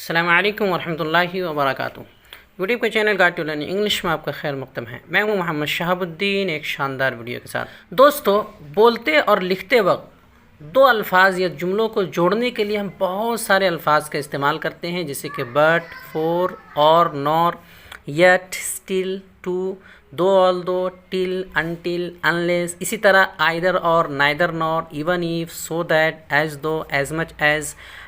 अस्सलामु अलैकुम वरहमतुल्लाहि वबरकातुहू। यूट्यूब के channel guide to learn English में आपका खैर मक़दम है। मैं हूं मोहम्मद शहाबुद्दीन, एक शानदार वीडियो के साथ। दोस्तों, बोलते और लिखते वक्त दो अल्फाज या जुमलों को जोड़ने के लिए हम बहुत सारे अल्फाज का इस्तेमाल करते हैं, जैसे कि but, for, or, nor, yet, still, too, though, although, till, until, unless. इसी तरह either or, neither nor, even if, so that, as though, as much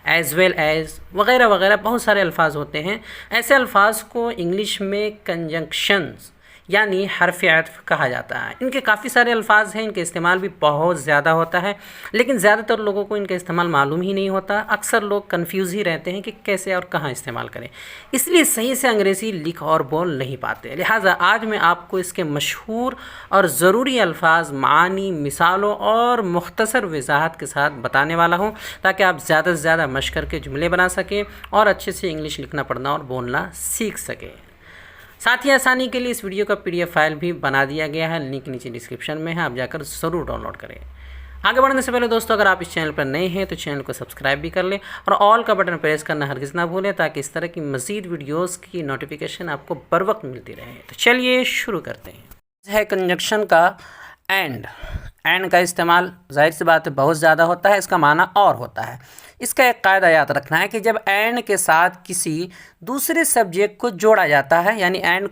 as well as, वगैरह वगैरह बहुत सारे अल्फाज होते हैं। ऐसे अल्फाज को इंग्लिश में कंजंक्शंस यानी हर्फ अत्फ़ कहा जाता है। इनके काफ़ी सारे अल्फाज हैं, इनके इस्तेमाल भी बहुत ज़्यादा होता है, लेकिन ज़्यादातर लोगों को इनका इस्तेमाल मालूम ही नहीं होता। अक्सर लोग कंफ्यूज ही रहते हैं कि कैसे और कहाँ इस्तेमाल करें, इसलिए सही से अंग्रेज़ी लिख और बोल नहीं पाते। लिहाजा आज मैं आपको इसके मशहूर और ज़रूरी अल्फाज, मानी, मिसालों और मुख्तसर वजाहत के साथ बताने वाला हूँ, ताकि आप ज़्यादा से ज़्यादा मशक़ करके जुमले बना सकें और अच्छे से इंग्लिश लिखना, पढ़ना और बोलना सीख सकें। साथ ही आसानी के लिए इस वीडियो का PDF फाइल भी बना दिया गया है, लिंक नीचे डिस्क्रिप्शन में है, आप जाकर ज़रूर डाउनलोड करें। आगे बढ़ने से पहले दोस्तों, अगर आप इस चैनल पर नए हैं तो चैनल को सब्सक्राइब भी कर लें और ऑल का बटन प्रेस करना हरगिज़ ना भूलें, ताकि इस तरह की मज़ीद वीडियोज़ की नोटिफिकेशन आपको बर वक्त मिलती रहे। तो चलिए शुरू करते हैं। है कंजक्शन का एंड का इस्तेमाल जाहिर सी बात है बहुत ज़्यादा होता है, इसका माना और होता है। इसका एक कायदा याद रखना है कि जब एंड के साथ किसी दूसरे सब्जेक्ट को जोड़ा जाता है, यानी एंड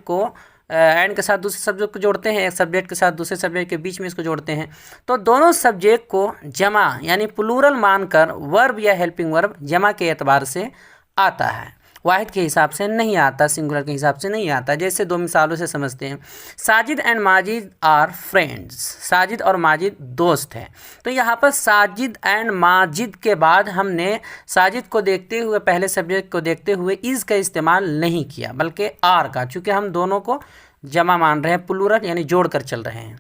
के साथ दूसरे सब्जेक्ट को जोड़ते हैं, एक सब्जेक्ट के साथ दूसरे सब्जेक्ट के बीच में इसको जोड़ते हैं, तो दोनों सब्जेक्ट को जमा यानी प्लूरल मानकर वर्ब या हेल्पिंग वर्ब जमा के एतबार से आता है, वाहिद के हिसाब से नहीं आता, सिंगुलर के हिसाब से नहीं आता। जैसे दो मिसालों से समझते हैं। Sajid and Majid are friends, Sajid और माजिद दोस्त हैं। तो यहाँ पर साजिद एंड माजिद के बाद हमने साजिद को देखते हुए, पहले सब्जेक्ट को देखते हुए इज़ का इस्तेमाल नहीं किया, बल्कि आर का, चूँकि हम दोनों को जमा मान रहे हैं, प्लूरल यानी जोड़ कर चल रहे हैं।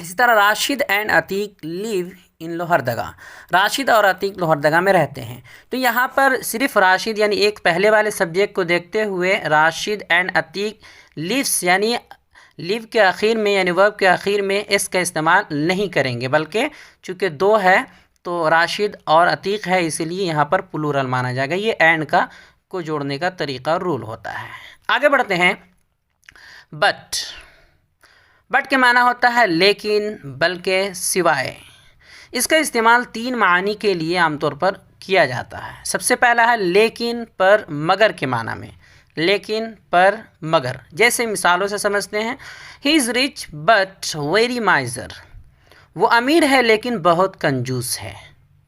इसी तरह Rashid and Atiq live in Lohardaga, Rashid और अतीक लोहरदगा में रहते हैं। तो यहाँ पर सिर्फ राशिद यानी एक पहले वाले सब्जेक्ट को देखते हुए राशिद एंड अतीक लिव्स यानी लिव के आखिर में यानी वर्ब के आखिर में एस का इस्तेमाल नहीं करेंगे, बल्कि चूँकि दो है तो राशिद और अतीक है, इसीलिए यहाँ पर प्लूरल माना जाएगा। ये एंड को जोड़ने का तरीका और रूल होता है। आगे बढ़ते हैं। बट के माना होता है लेकिन, बल्कि, सिवाय। इसका इस्तेमाल तीन मानी के लिए आमतौर पर किया जाता है। सबसे पहला है लेकिन, पर, मगर के माना में। लेकिन, पर, मगर। जैसे मिसालों से समझते हैं। He is rich but very माइजर, वो अमीर है लेकिन बहुत कंजूस है।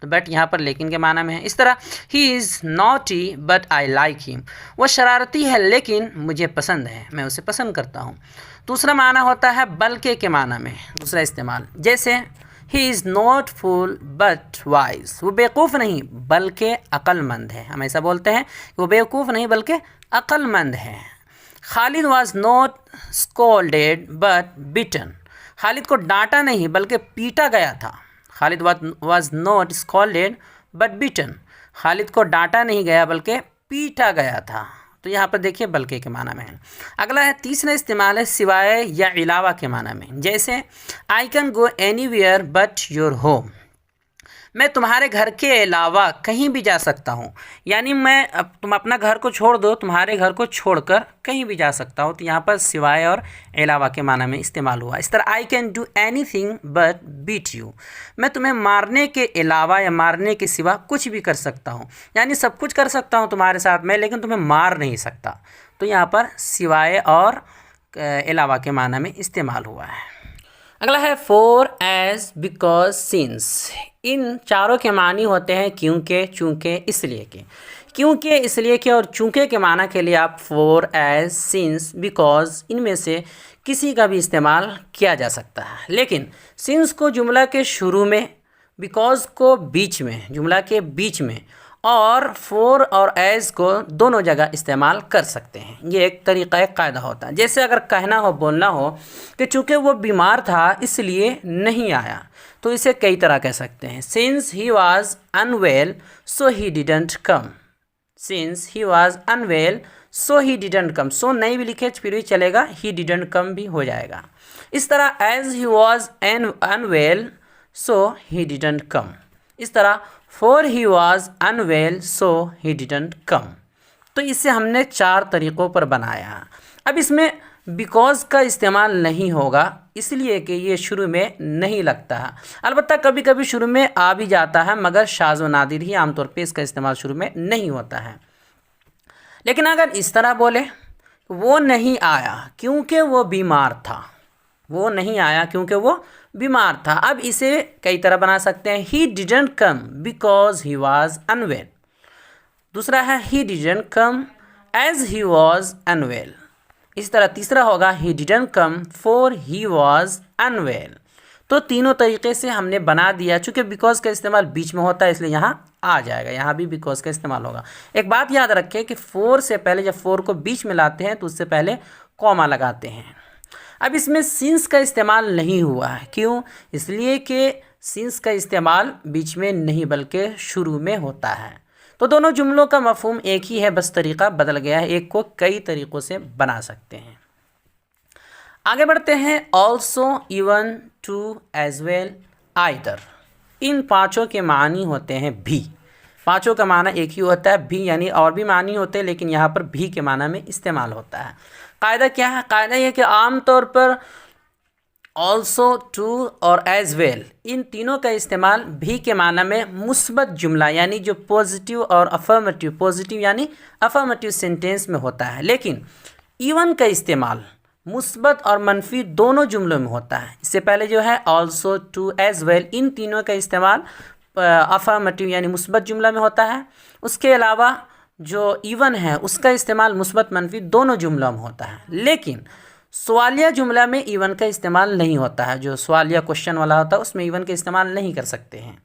तो बट यहाँ पर लेकिन के माना में है। इस तरह he is naughty but I like him, वो शरारती है लेकिन मुझे पसंद है, मैं उसे पसंद करता हूँ। दूसरा माना होता है बल्कि के माना में, दूसरा इस्तेमाल। जैसे he is not fool but wise, वो बेवकूफ़ नहीं बल्कि अक्लमंद है। हम ऐसा बोलते हैं कि वो बेवकूफ़ नहीं बल्कि अक्लमंद है। Khalid was not scolded but beaten, Khalid को डांटा नहीं बल्कि पीटा गया था। Khalid was not scolded but beaten, Khalid को डांटा नहीं गया बल्कि पीटा गया था। तो यहाँ पर देखिए बल्कि के माना में है। अगला है, तीसरा इस्तेमाल है सिवाय या अलावा के माना में। जैसे I can go anywhere but your home, मैं तुम्हारे घर के अलावा कहीं भी जा सकता हूँ, यानी तुम अपना घर को छोड़ दो, तुम्हारे घर को छोड़कर कहीं भी जा सकता हूँ। तो यहाँ पर सिवाय और अलावा के माना में इस्तेमाल हुआ। इस तरह I can do anything but beat you, मैं तुम्हें मारने के अलावा या मारने के सिवा कुछ भी कर सकता हूँ, यानी सब कुछ कर सकता हूँ तुम्हारे साथ में, लेकिन तुम्हें मार नहीं सकता। तो यहाँ पर सिवाय और अलावा के माना में इस्तेमाल हुआ है। अगला है फॉर, एज, बिकॉज, सिंस। इन चारों के मानी होते हैं क्योंकि, चूँकि, इसलिए के। क्योंकि, इसलिए के और चूँकि के माना के लिए आप फॉर, एज, सिंस, बिकॉज इनमें से किसी का भी इस्तेमाल किया जा सकता है, लेकिन सिंस को जुमला के शुरू में, बिकॉज को बीच में, जुमला के बीच में, और फॉर और एज को दोनों जगह इस्तेमाल कर सकते हैं। ये एक तरीक़ा, एक कायदा होता है। जैसे अगर कहना हो, बोलना हो कि चूँकि वो बीमार था इसलिए नहीं आया, तो इसे कई तरह कह सकते हैं। Since he was unwell so he didn't come, since he was unwell so he didn't come, so नहीं भी लिखे फिर भी चलेगा, ही डिडंट कम भी हो जाएगा। इस तरह as he was unwell so he didn't come. इस तरह for he was unwell so he didn't come. तो इसे हमने 4 तरीक़ों पर बनाया। अब इसमें बिकॉज़ का इस्तेमाल नहीं होगा इसलिए कि ये शुरू में नहीं लगता है। अलबत्ता कभी कभी शुरू में आ भी जाता है, मगर शाज़ व नादिर ही आमतौर पे इसका इस्तेमाल शुरू में नहीं होता है। लेकिन अगर इस तरह बोले, वो नहीं आया क्योंकि वो बीमार था, वो नहीं आया क्योंकि वो बीमार था। अब इसे कई तरह बना सकते हैं। He didn't come because he was unwell. दूसरा है he didn't come as he was unwell. इस तरह तीसरा होगा he didn't come for he was unwell. तो तीनों तरीके से हमने बना दिया। चूँकि बिकॉज का इस्तेमाल बीच में होता है इसलिए यहाँ आ जाएगा, यहाँ भी बिकॉज का इस्तेमाल होगा। एक बात याद रखें कि फोर से पहले जब फोर को बीच में लाते हैं तो उससे पहले कॉमा लगाते हैं। अब इसमें सिंस का इस्तेमाल नहीं हुआ है, क्यों? इसलिए कि सिंस का इस्तेमाल बीच में नहीं बल्कि शुरू में होता है। तो दोनों जुमलों का मफहूम एक ही है, बस तरीक़ा बदल गया है। एक को कई तरीक़ों से बना सकते हैं। आगे बढ़ते हैं। Also, even, too, as well, either. इन पाँचों के मानी होते हैं भी। पाँचों का माना एक ही होता है भी, यानी और भी मानी होते हैं लेकिन यहाँ पर भी के माना में इस्तेमाल होता है। कायदा क्या है? कायदा यह कि आम तौर पर ऑल्सो, टू और एज वेल इन तीनों का इस्तेमाल भी के माना में मुस्बत जुमला यानी जो पॉजिटिव और अफर्मेटिव, पॉजिटिव यानी अफर्मेटिव सेंटेंस में होता है। लेकिन इवन का इस्तेमाल मुस्बत और मनफी दोनों जुमलों में होता है। इससे पहले जो है ऑल्सो, टू, एज वेल इन तीनों का इस्तेमाल अफर्मेटिव यानी मुस्बत जुमला में होता है। उसके अलावा जो इवन है उसका इस्तेमाल मुस्बत मनफी दोनों जुमलों में होता है। लेकिन सवालिया जुमला में इवन का इस्तेमाल नहीं होता है। जो सवालिया क्वेश्चन वाला होता है उसमें इवन का इस्तेमाल नहीं कर सकते हैं।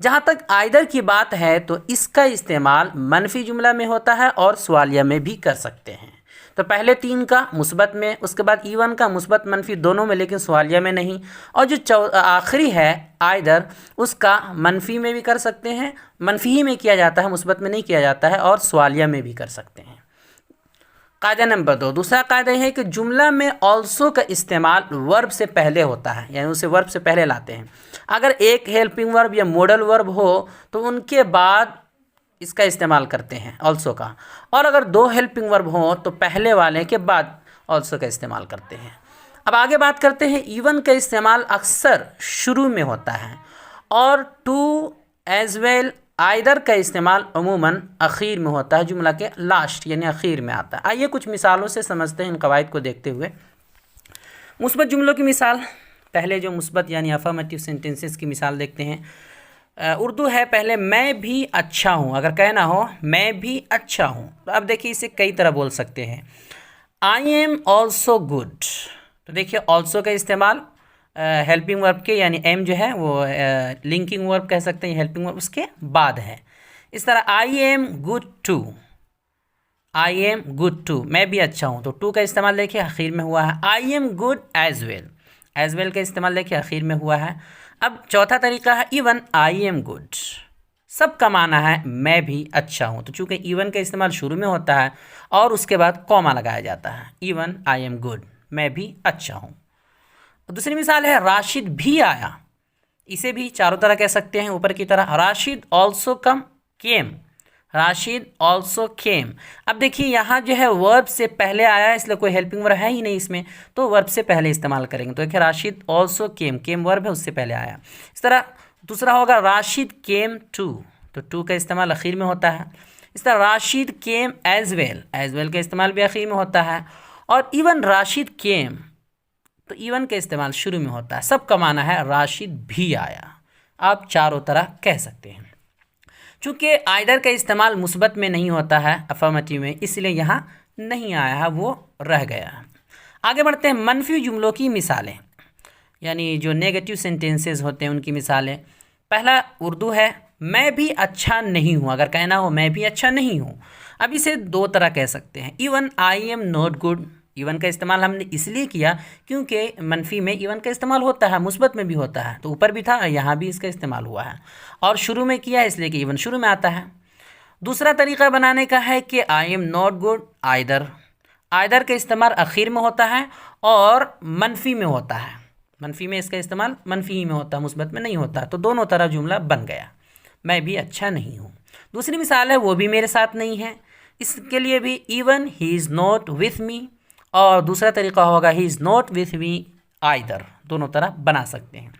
जहाँ तक आइदर की बात है तो इसका इस्तेमाल मनफी जुमला में होता है और सवालिया में भी कर सकते हैं। तो पहले तीन का मुस्बत में, उसके बाद इवन का मुस्बत मनफी दोनों में लेकिन सवालिया में नहीं, और जो आखिरी है आइदर उसका मनफी में भी कर सकते हैं, मनफी ही में किया जाता है, मुस्बत में नहीं किया जाता है, और सवालिया में भी कर सकते हैं। कायदा नंबर 2, दूसरा कायदा है कि जुमला में ऑल्सो का इस्तेमाल वर्ब से पहले होता है, यानी उसे वर्ब से पहले लाते हैं। अगर एक हेल्पिंग वर्ब या मॉडल वर्ब हो तो उनके बाद इसका इस्तेमाल करते हैं ऑल्सो का, और अगर 2 हेल्पिंग वर्ब हों तो पहले वाले के बाद ऑल्सो का इस्तेमाल करते हैं। अब आगे बात करते हैं। इवन का इस्तेमाल अक्सर शुरू में होता है और टू, एज वेल, आइदर का इस्तेमाल अमूमन आखिर में होता है, जुमला के लास्ट यानी आखिर में आता है। आइए कुछ मिसालों से समझते हैं इन कवायद को देखते हुए। मुस्बत जुमलों की मिसाल, पहले जो मुस्बत यानी अफर्मेटिव सेंटेंसेस की मिसाल देखते हैं। उर्दू है पहले, मैं भी अच्छा हूँ। अगर कहना हो मैं भी अच्छा हूँ तो अब देखिए इसे कई तरह बोल सकते हैं। I am also good. तो देखिए ऑल्सो का इस्तेमाल हेल्पिंग वर्ब के यानी एम जो है वो लिंकिंग वर्ब कह सकते हैं, हेल्पिंग वर्ब उसके बाद है। इस तरह I am good too, I am good too, मैं भी अच्छा हूँ, तो टू का इस्तेमाल देखिए आखिर में हुआ है। I am good as well, as well का इस्तेमाल देखिए आखिर में हुआ है। अब चौथा तरीका है इवन आई एम गुड, सब का माना है मैं भी अच्छा हूँ, तो चूँकि इवन का इस्तेमाल शुरू में होता है और उसके बाद कॉमा लगाया जाता है। इवन आई एम गुड, मैं भी अच्छा हूँ। दूसरी मिसाल है राशिद भी आया। इसे भी चारों तरह कह सकते हैं ऊपर की तरह। राशिद ऑल्सो कम केम, राशिद ऑल्सो केम। अब देखिए यहाँ जो है वर्ब से पहले आया है इसलिए कोई हेल्पिंग वर्ब है ही नहीं इसमें, तो वर्ब से पहले इस्तेमाल करेंगे। तो देखिए Rashid also came, came verb है उससे पहले आया। इस तरह दूसरा होगा राशिद केम टू, तो टू का इस्तेमाल आखिर में होता है। इस तरह Rashid came as well, as well का इस्तेमाल भी आखिर में होता है। और इवन राशिद केम, तो इवन का इस्तेमाल शुरू में होता है। सब का माना है राशिद भी आया। आप चारों तरह कह सकते हैं। चूँकि आइदर का इस्तेमाल मुस्बत में नहीं होता है अफर्मेटिव में, इसलिए यहाँ नहीं आया है, वो रह गया है। आगे बढ़ते हैं। मनफी जुमलों की मिसालें, यानी जो नेगेटिव सेंटेंसेस होते हैं उनकी मिसालें। पहला उर्दू है मैं भी अच्छा नहीं हूँ। अगर कहना हो मैं भी अच्छा नहीं हूँ, अब इसे 2 तरह कह सकते हैं। Even I am not good, even का इस्तेमाल हमने इसलिए किया क्योंकि मनफी में इवन का इस्तेमाल होता है, मुस्बत में भी होता है, तो ऊपर भी था यहाँ भी इसका इस्तेमाल हुआ है, और शुरू में किया इसलिए कि इवन शुरू में आता है। दूसरा तरीका बनाने का है कि आई am not good either, either का इस्तेमाल आखिर में होता है और मनफी में होता है। मनफी में इसका इस्तेमाल मनफी ही में होता है, मुस्बत में नहीं होता, तो दोनों तरह जुमला बन गया। मैं भी अच्छा नहीं हूँ। दूसरी मिसाल है वो भी मेरे साथ नहीं है, इसके लिए भी even he is not with me, और दूसरा तरीका होगा ही is not with me either. दोनों तरह बना सकते हैं।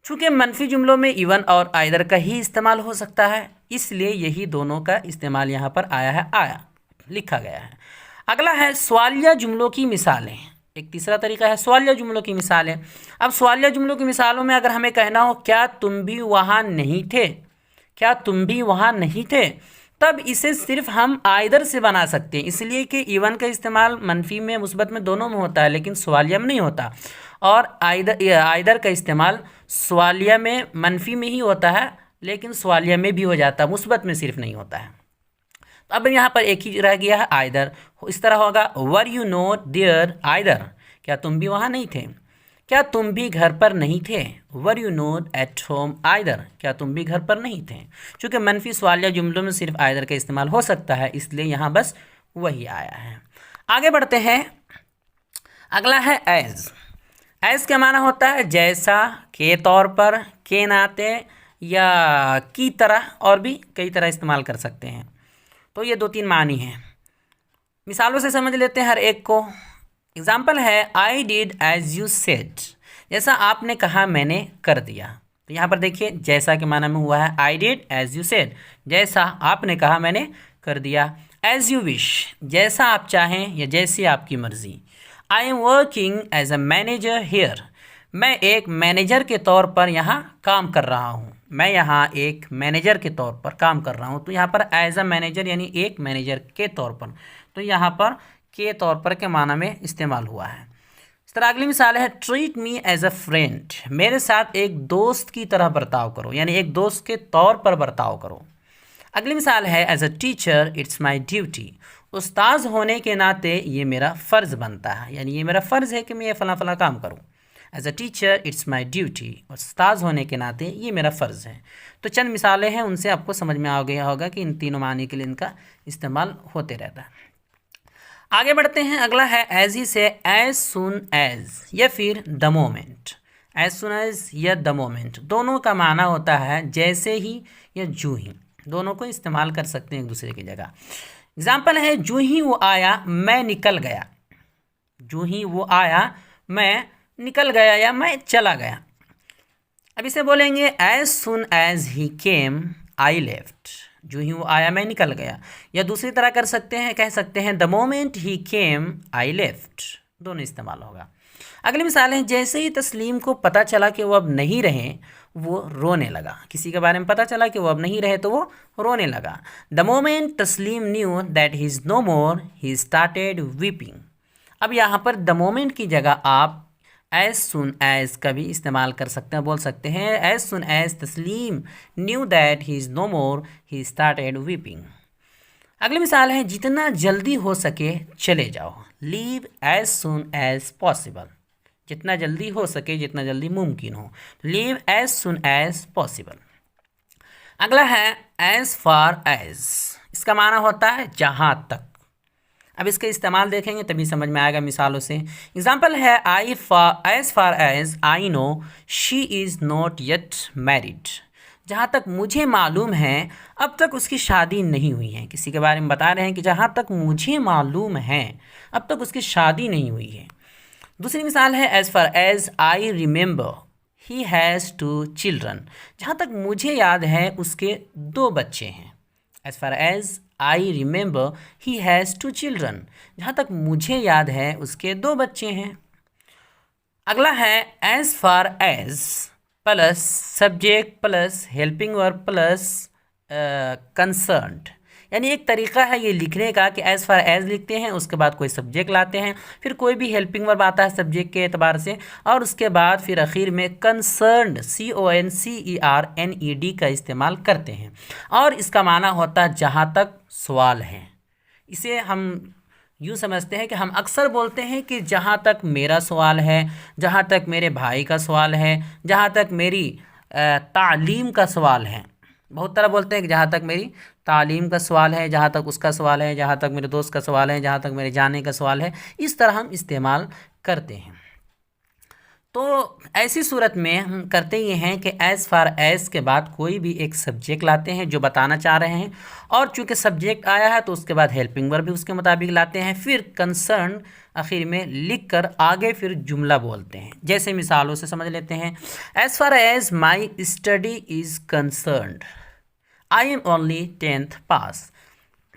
चूँकि मनफी जुमलों में इवन और आइदर का ही इस्तेमाल हो सकता है, इसलिए यही दोनों का इस्तेमाल यहाँ पर लिखा गया है। अगला है सवालिया जुमलों की मिसालें। एक तीसरा तरीका है सवालिया जुमलों की मिसालें। अब सवालिया जुमलों की मिसालों में अगर हमें कहना हो क्या तुम भी वहाँ नहीं थे, क्या तुम भी वहाँ नहीं थे, तब इसे सिर्फ हम आइदर से बना सकते हैं, इसलिए कि इवन का इस्तेमाल मनफी में मुस्बत में दोनों में होता है, लेकिन सवालिया में नहीं होता। और आइदर का इस्तेमाल सवालिया में मनफी में ही होता है, लेकिन सवालिया में भी हो जाता है, मुस्बत में सिर्फ नहीं होता है। तो अब यहाँ पर एक ही रह गया है आइदर। इस तरह होगा were you not there either, क्या तुम भी वहाँ नहीं थे, क्या तुम भी घर पर नहीं थे, वर you not at home either, क्या तुम भी घर पर नहीं थे। चूँकि मनफी सवालिया जुमलों में सिर्फ आइदर का इस्तेमाल हो सकता है, इसलिए यहाँ बस वही आया है। आगे बढ़ते हैं। अगला है एज। एज का माना होता है जैसा, के तौर पर, के नाते या की तरह, और भी कई तरह इस्तेमाल कर सकते हैं। तो ये 2-3 मानी हैं। मिसालों से समझ लेते हैं हर एक को। एग्जाम्पल है I did as you said, जैसा आपने कहा मैंने कर दिया। तो यहाँ पर देखिए जैसा के माना में हुआ है I did as you said, जैसा आपने कहा मैंने कर दिया। एज यू विश, जैसा आप चाहें या जैसी आपकी मर्ज़ी। I am working as a manager here, मैं एक मैनेजर के तौर पर यहाँ काम कर रहा हूँ, मैं यहाँ एक मैनेजर के तौर पर काम कर रहा हूँ। तो यहाँ पर एज अ मैनेजर यानी एक मैनेजर के तौर पर, तो यहाँ पर के तौर पर के माना में इस्तेमाल हुआ है। इस तरह अगली मिसाल है treat me as a friend, मेरे साथ एक दोस्त की तरह बर्ताव करो, यानी एक दोस्त के तौर पर बर्ताव करो। अगली मिसाल है as a teacher it's my duty, उस्ताद होने के नाते ये मेरा फ़र्ज़ बनता है, यानी ये मेरा फ़र्ज़ है कि मैं ये फ़ला फ़ला काम करूँ। As a teacher it's my duty, उस्ताद होने के नाते ये मेरा फ़र्ज़ है। तो चंद मिसालें हैं, उनसे आपको समझ में आ गया होगा कि इन तीनों मानी के लिए इनका इस्तेमाल होते रहता है। आगे बढ़ते हैं। अगला है एज ही से एज सुन एज या फिर the moment. As soon as या द मोमेंट दोनों का माना होता है जैसे ही या जूँ ही, दोनों को इस्तेमाल कर सकते हैं एक दूसरे की जगह। एग्जाम्पल है जूँ ही वो आया मैं निकल गया, जूँ ही वो आया मैं निकल गया या मैं चला गया। अब इसे बोलेंगे as soon as he came I left, जो ही वो आया मैं निकल गया। या दूसरी तरह कर सकते हैं, कह सकते हैं the moment he came I left, दोनों इस्तेमाल होगा। अगली मिसाल है जैसे ही तस्लीम को पता चला कि वो अब नहीं रहे वो रोने लगा, किसी के बारे में पता चला कि वो अब नहीं रहे तो वो रोने लगा। The moment Taslim knew that he is no more he started weeping. अब यहाँ पर द मोमेंट की जगह आप एज सुन एज का भी इस्तेमाल कर सकते हैं, बोल सकते हैं as soon as Taslim knew that he is no more he started weeping. अगली मिसाल है जितना जल्दी हो सके चले जाओ, leave as soon as possible, जितना जल्दी हो सके, जितना जल्दी मुमकिन हो, leave as soon as possible. अगला है एज फार एज, इसका माना होता है जहाँ तक। अब इसका इस्तेमाल देखेंगे तभी समझ में आएगा मिसालों से। एग्जाम्पल है as far as I know she is not yet married, जहाँ तक मुझे मालूम है अब तक उसकी शादी नहीं हुई है। किसी के बारे में बता रहे हैं कि जहाँ तक मुझे मालूम है अब तक उसकी शादी नहीं हुई है। दूसरी मिसाल है as far as I remember he has 2 children, जहाँ तक मुझे याद है उसके 2 बच्चे हैं। As far as I remember he has 2 children, जहाँ तक मुझे याद है उसके 2 बच्चे हैं। अगला है as far as plus subject plus helping verb plus concerned, यानी एक तरीका है ये लिखने का कि एज फार एज लिखते हैं, उसके बाद कोई सब्जेक्ट लाते हैं, फिर कोई भी हेल्पिंग वर्ब आता है सब्जेक्ट के एतबार से, और उसके बाद फिर आखिर में कंसर्न्ड CONCERNED का इस्तेमाल करते हैं, और इसका माना होता है जहाँ तक सवाल है। इसे हम यूँ समझते हैं कि हम अक्सर बोलते हैं कि जहाँ तक मेरा सवाल है, जहाँ तक मेरे भाई का सवाल है, जहाँ तक मेरी तालीम का सवाल है। बहुत तरह बोलते हैं कि जहाँ तक मेरी तालीम का सवाल है, जहाँ तक उसका सवाल है, जहाँ तक मेरे दोस्त का सवाल है, जहाँ तक मेरे जाने का सवाल है, इस तरह हम इस्तेमाल करते हैं। तो ऐसी सूरत में हम करते ये हैं कि एज़ फार एज़ के बाद कोई भी एक सब्जेक्ट लाते हैं जो बताना चाह रहे हैं, और चूँकि सब्जेक्ट आया है तो उसके बाद हेल्पिंग वर्ब भी उसके मुताबिक लाते हैं, फिर कंसर्न आखिर में लिख कर आगे फिर जुमला बोलते हैं। जैसे मिसालों से समझ लेते हैं। As far as my study is concerned I am only 10th पास,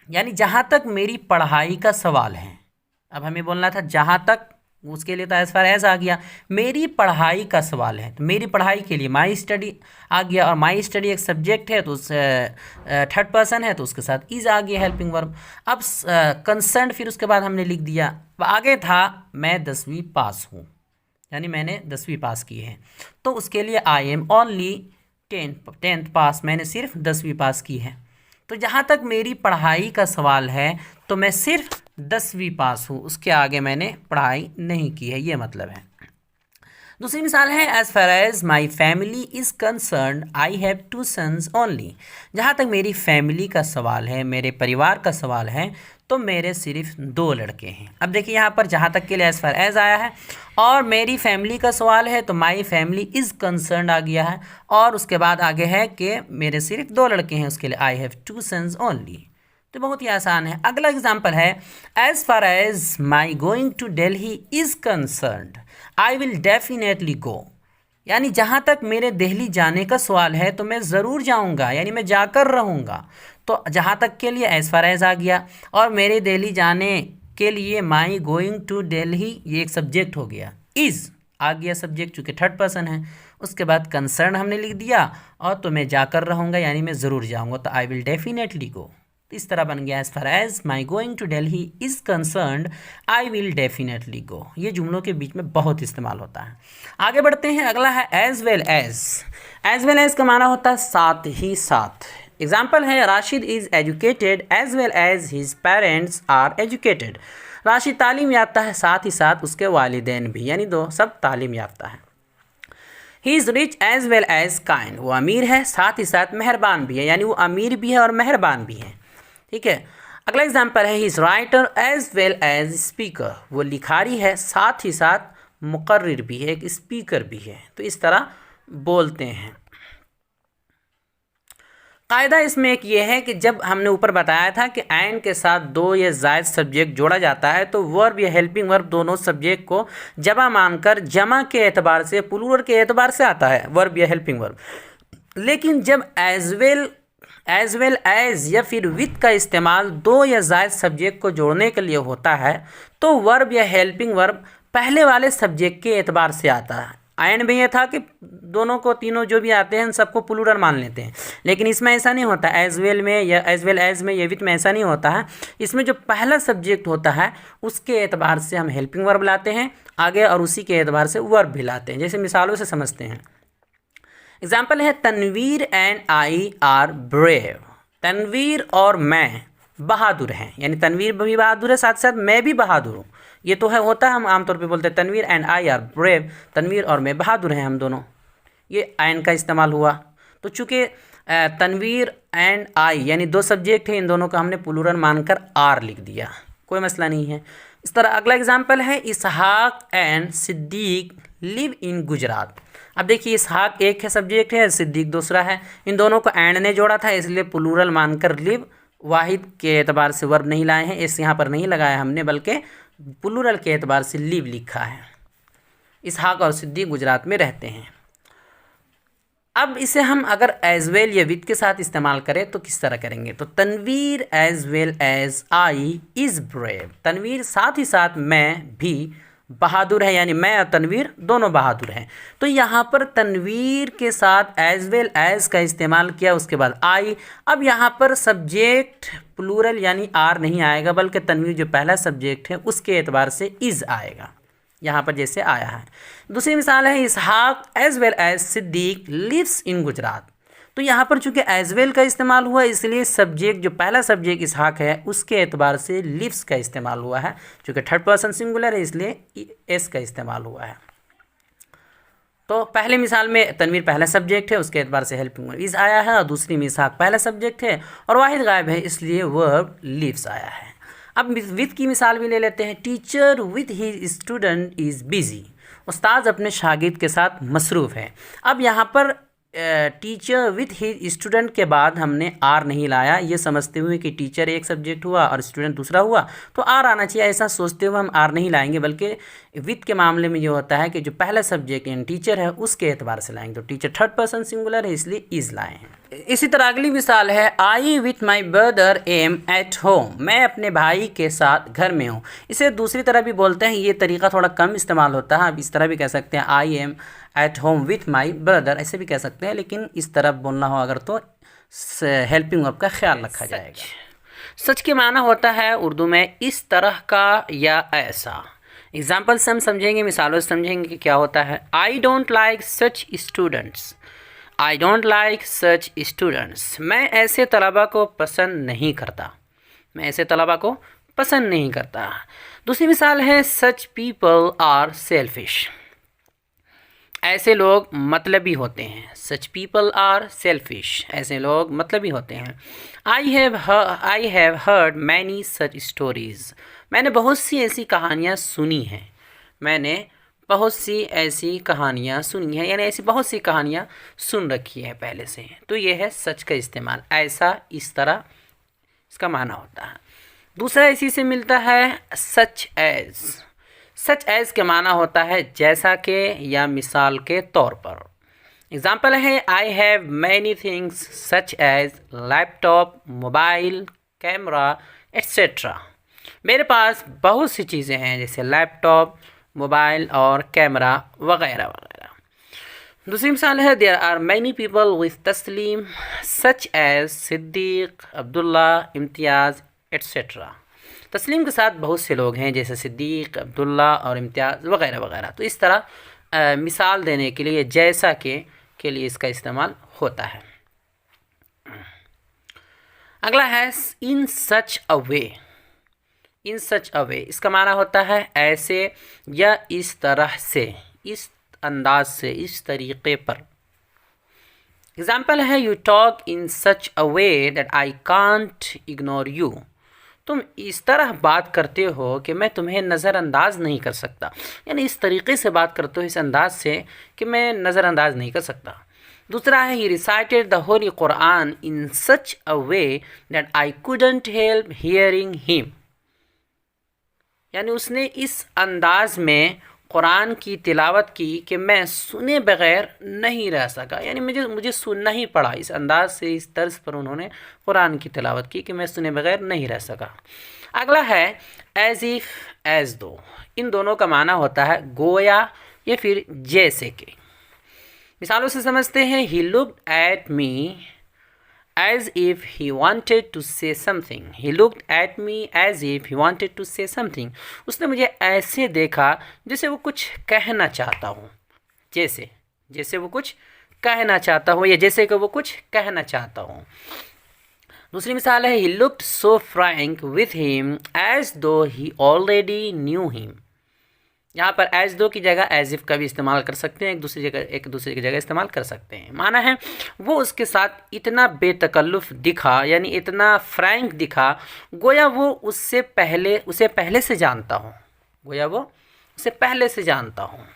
यानी जहाँ तक मेरी पढ़ाई का सवाल है। अब हमें बोलना था जहाँ तक, उसके लिए तो एज़ फार एज़ आ गया। मेरी पढ़ाई का सवाल है तो मेरी पढ़ाई के लिए माई स्टडी आ गया, और माई स्टडी एक सब्जेक्ट है तो उस थर्ड पर्सन है तो उसके साथ इज़ आ गया हेल्पिंग वर्ब। अब कंसर्न फिर उसके बाद हमने लिख दिया। आगे था मैं 10वीं पास हूँ, यानी मैंने 10वीं पास की है, तो उसके लिए आई एम ओनली 10th पास, मैंने सिर्फ 10वीं पास की है। तो जहाँ तक मेरी पढ़ाई का सवाल है तो मैं सिर्फ 10वीं पास हूँ, उसके आगे मैंने पढ़ाई नहीं की है, ये मतलब है। दूसरी मिसाल है as far as my family is concerned I have 2 sons only, जहाँ तक मेरी फैमिली का सवाल है, मेरे परिवार का सवाल है, तो मेरे सिर्फ 2 लड़के हैं। अब देखिए यहाँ पर जहाँ तक के लिए एज़ फार एज़ आया है, और मेरी फैमिली का सवाल है तो माई फैमिली इज़ कंसर्न्ड आ गया है, और उसके बाद आगे है कि मेरे सिर्फ 2 लड़के हैं, उसके लिए आई हैव 2 sons ओनली। तो बहुत ही आसान है। अगला एग्जाम्पल है as far as my going to Delhi is concerned I will definitely go, यानी जहाँ तक मेरे दिल्ली जाने का सवाल है तो मैं ज़रूर जाऊँगा, यानी मैं जाकर रहूँगा। तो जहाँ तक के लिए एज़ फार एज़ आ गया, और मेरे दिल्ली जाने के लिए माई गोइंग टू दिल्ली ये एक सब्जेक्ट हो गया, इज़ आ गया सब्जेक्ट चूँकि थर्ड पर्सन है। उसके बाद कंसर्न हमने लिख दिया, और तो मैं जाकर रहूँगा यानी मैं ज़रूर जाऊँगा, तो आई विल डेफिनेटली गो। तो इस तरह बन गया as far as my going to Delhi is concerned I will definitely go. ये जुमलों के बीच में बहुत इस्तेमाल होता है। आगे बढ़ते हैं। अगला है as well as. As well as का माना होता है साथ ही साथ। एग्जाम्पल है Rashid is educated as well as his parents are educated. Rashid तालीम याफ्ता है, साथ ही साथ उसके वालिदैन भी, यानी दो सब तालीम याफ्ता है। He is rich as well as kind, वो अमीर है साथ ही साथ मेहरबान भी है, यानी वो अमीर भी है और मेहरबान भी है। ठीक है। अगला एग्जाम्पल है he is writer as well as speaker, वो लिखारी है साथ ही साथ मुकर्रिर भी है, एक स्पीकर भी है। तो इस तरह बोलते हैं। कायदा इसमें एक ये है कि जब हमने ऊपर बताया था कि एंड के साथ 2 या ज़ायद सब्जेक्ट जोड़ा जाता है तो वर्ब या हेल्पिंग वर्ब दोनों सब्जेक्ट को जमा मानकर जमा के एतबार से, प्लूरल के एतबार से आता है वर्ब या हेल्पिंग वर्ब। लेकिन जब एज़ वेल एज़ या फिर विथ का इस्तेमाल 2 या ज़ायद सब्जेक्ट को जोड़ने के लिए होता है तो वर्ब या हेल्पिंग वर्ब पहले वाले सब्जेक्ट के एतबार से आता है। एंड में ये था कि दोनों को, तीनों जो भी आते हैं उन सबको प्लूरल मान लेते हैं, लेकिन इसमें ऐसा नहीं होता। एज़ वेल में या एज़ वेल एज़ में या विथ में ऐसा नहीं होता है। इसमें जो पहला सब्जेक्ट होता है उसके एतबार से हम हेल्पिंग वर्ब लाते हैं आगे, और उसी के एतबार से वर्ब भी लाते हैं। जैसे मिसालों से समझते हैं। एग्जाम्पल है Tanveer and I are brave. Tanveer और मैं बहादुर हैं, यानी तनवीर भी बहादुर है साथ साथ मैं भी बहादुर हूँ। ये तो है, होता है, हम आमतौर पे बोलते हैं Tanveer and I are brave, Tanveer और मैं बहादुर हैं हम दोनों। ये एंड का इस्तेमाल हुआ। तो चूँकि तनवीर एंड आई यानी 2 सब्जेक्ट हैं, इन दोनों का हमने प्लूरल मानकर आर लिख दिया, कोई मसला नहीं है। इस तरह अगला एग्जाम्पल है Ishaq and Siddiq live in Gujarat. अब देखिए इसहाक एक है सब्जेक्ट है, सिद्दीक दूसरा है, इन दोनों को एंड ने जोड़ा था इसलिए प्लूरल मानकर लिव वाहिद के एतबार से वर्ब नहीं लाए हैं, इस यहाँ पर नहीं लगाया हमने, बल्कि प्लूरल के एतबार से लिव लिखा है। इसहाक और सिद्दीक गुजरात में रहते हैं। अब इसे हम अगर एज़ वेल या विद के साथ इस्तेमाल करें तो किस तरह करेंगे? तो Tanveer as well as I is brave. Tanveer साथ ही साथ मैं भी बहादुर है, यानी मैं और तनवीर दोनों बहादुर हैं। तो यहाँ पर तनवीर के साथ एज़ वेल एज़ का इस्तेमाल किया, उसके बाद आई। अब यहाँ पर सब्जेक्ट प्लूरल यानी आर नहीं आएगा, बल्कि तनवीर जो पहला सब्जेक्ट है उसके एतबार से इज़ आएगा, यहाँ पर जैसे आया है। दूसरी मिसाल है Ishaq as well as Siddiq lives in Gujarat. तो यहाँ पर चूँकि एज़ वेल का इस्तेमाल हुआ इसलिए सब्जेक्ट जो पहला सब्जेक्ट इसहाक है उसके एतबार से लिव्स का इस्तेमाल हुआ है। चूँकि थर्ड पर्सन सिंगुलर है इसलिए एस का इस्तेमाल हुआ है। तो पहले मिसाल में तनवीर पहला सब्जेक्ट है उसके एतबार से हेल्पिंग वर्ब इज़ आया है, और दूसरी में इसहाक पहला सब्जेक्ट है और वाहिद गायब है इसलिए वर्ब लिव्स आया है। अब विथ की मिसाल भी ले लेते हैं। Teacher with his student is busy. उस्ताद अपने शागिर्द के साथ मसरूफ़ है। अब यहाँ पर टीचर विथ हिज स्टूडेंट के बाद हमने आर नहीं लाया, ये समझते हुए कि टीचर एक सब्जेक्ट हुआ और स्टूडेंट दूसरा हुआ तो आर आना चाहिए, ऐसा सोचते हुए हम आर नहीं लाएंगे, बल्कि विथ के मामले में ये होता है कि जो पहला सब्जेक्ट यानी टीचर है उसके एतबार से लाएंगे। तो टीचर थर्ड पर्सन सिंगुलर है इसलिए इज़ लाए हैं। इसी तरह अगली मिसाल है I with my brother am at home, मैं अपने भाई के साथ घर में हूँ। इसे दूसरी तरह भी बोलते हैं, ये तरीका थोड़ा कम इस्तेमाल होता है। आप इस तरह भी कह सकते हैं I am at home with my brother, ऐसे भी कह सकते हैं, लेकिन इस तरह बोलना हो अगर तो हेल्पिंग वर्ब का ख्याल रखा जाएगा। सच के माना होता है उर्दू में इस तरह का या ऐसा। एग्जाम्पल से हम समझेंगे, मिसालों से समझेंगे कि क्या होता है। I don't like such students, I don't like such students, मैं ऐसे तलबा को पसंद नहीं करता, मैं ऐसे तलबा को पसंद नहीं करता। दूसरी मिसाल है सच पीपल आर सेल्फिश, ऐसे लोग मतलबी होते हैं। सच पीपल आर सेल्फिश, ऐसे लोग मतलबी होते हैं। I have heard many such stories, मैंने बहुत सी ऐसी कहानियाँ सुनी हैं, मैंने बहुत सी ऐसी कहानियाँ सुनी हैं, यानी ऐसी बहुत सी कहानियाँ सुन रखी है पहले से। तो ये है सच का इस्तेमाल, ऐसा इस तरह इसका माना होता है। दूसरा इसी से मिलता है सच एज़, सच एज़ के माना होता है जैसा के या मिसाल के तौर पर। एग्जाम्पल है I have many things such as laptop, mobile, camera etcetera, मेरे पास बहुत सी चीज़ें हैं जैसे लैपटॉप, मोबाइल और कैमरा वगैरह वगैरह। दूसरी मिसाल है there are many people with Taslim such as Siddiq, Abdullah, Imtiaz etcetera, Taslim के साथ बहुत से लोग हैं जैसे सिद्दीक, अब्दुल्ला और इम्तियाज़ वगैरह वगैरह। तो इस तरह मिसाल देने के लिए जैसा के लिए इसका इस्तेमाल होता है। अगला है इन such a way, in such a वे इसका माना होता है ऐसे या इस तरह से, इस अंदाज से, इस तरीक़े पर। एग्ज़ाम्पल है you talk in such a way that I can't ignore you, तुम इस तरह बात करते हो कि मैं तुम्हें नज़रअंदाज नहीं कर सकता, यानी इस तरीक़े से बात करते हो, इस अंदाज से कि मैं नज़रअंदाज नहीं कर सकता। दूसरा है he recited the holy Quran in such a way that I couldn't help hearing him, यानी उसने इस अंदाज में कुरान की तिलावत की कि मैं सुने बग़ैर नहीं रह सका, यानी मुझे सुनना ही पड़ा। इस अंदाज से, इस तर्ज पर उन्होंने कुरान की तिलावत की कि मैं सुने बग़ैर नहीं रह सका। अगला है एज़ इफ़, एज़ दो, इन दोनों का माना होता है गोया या फिर जैसे कि। मिसालों से समझते हैं he looked at me as if he wanted to say something, he looked at me as if he wanted to say something, उसने मुझे ऐसे देखा जैसे वो कुछ कहना चाहता हूँ, जैसे वो कुछ कहना चाहता हूँ या जैसे कि वो कुछ कहना चाहता हूँ। दूसरी मिसाल है he looked so frank with him as though he already knew him, यहाँ पर एज दो की जगह एज इफ़ का भी इस्तेमाल कर सकते हैं, एक दूसरे की जगह इस्तेमाल कर सकते हैं। माना है वो उसके साथ इतना बेतकल्लुफ़ दिखा, यानी इतना फ्रैंक दिखा गोया वो उसे पहले से जानता हूँ, गोया वो उसे पहले से जानता हूँ।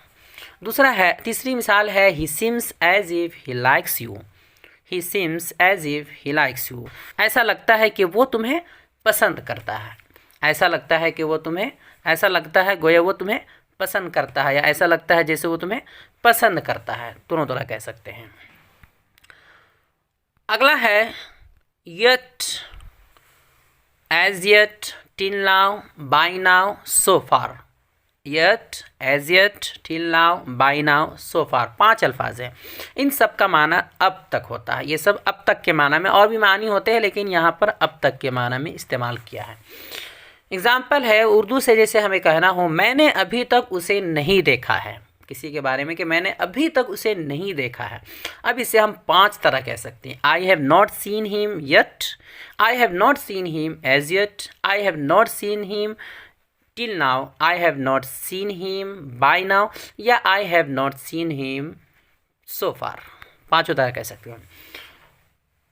दूसरा है, तीसरी मिसाल है he seems as if he likes you, he seems as if he likes you, ऐसा लगता है कि वो तुम्हें पसंद करता है, ऐसा लगता है कि वो तुम्हें, ऐसा लगता है गोया वो तुम्हें पसंद करता है, या ऐसा लगता है जैसे वो तुम्हें पसंद करता है, दोनों तरह कह सकते हैं। अगला है yet, as yet, till now, by now, so far. Yet, as yet, till now, by now, so far, 5 अल्फाज हैं। इन सब का माना अब तक होता है। ये सब अब तक के माना में, और भी मानी होते हैं लेकिन यहाँ पर अब तक के माना में इस्तेमाल किया है। एग्ज़ाम्पल है उर्दू से जैसे हमें कहना हो मैंने अभी तक उसे नहीं देखा है, किसी के बारे में कि मैंने अभी तक उसे नहीं देखा है। अब इसे हम 5 तरह कह सकते हैं। I have not seen him yet, I have not seen him as yet, I have not seen him till now, I have not seen him by now, या I have not seen him so far. 5 तरह कह सकते हैं।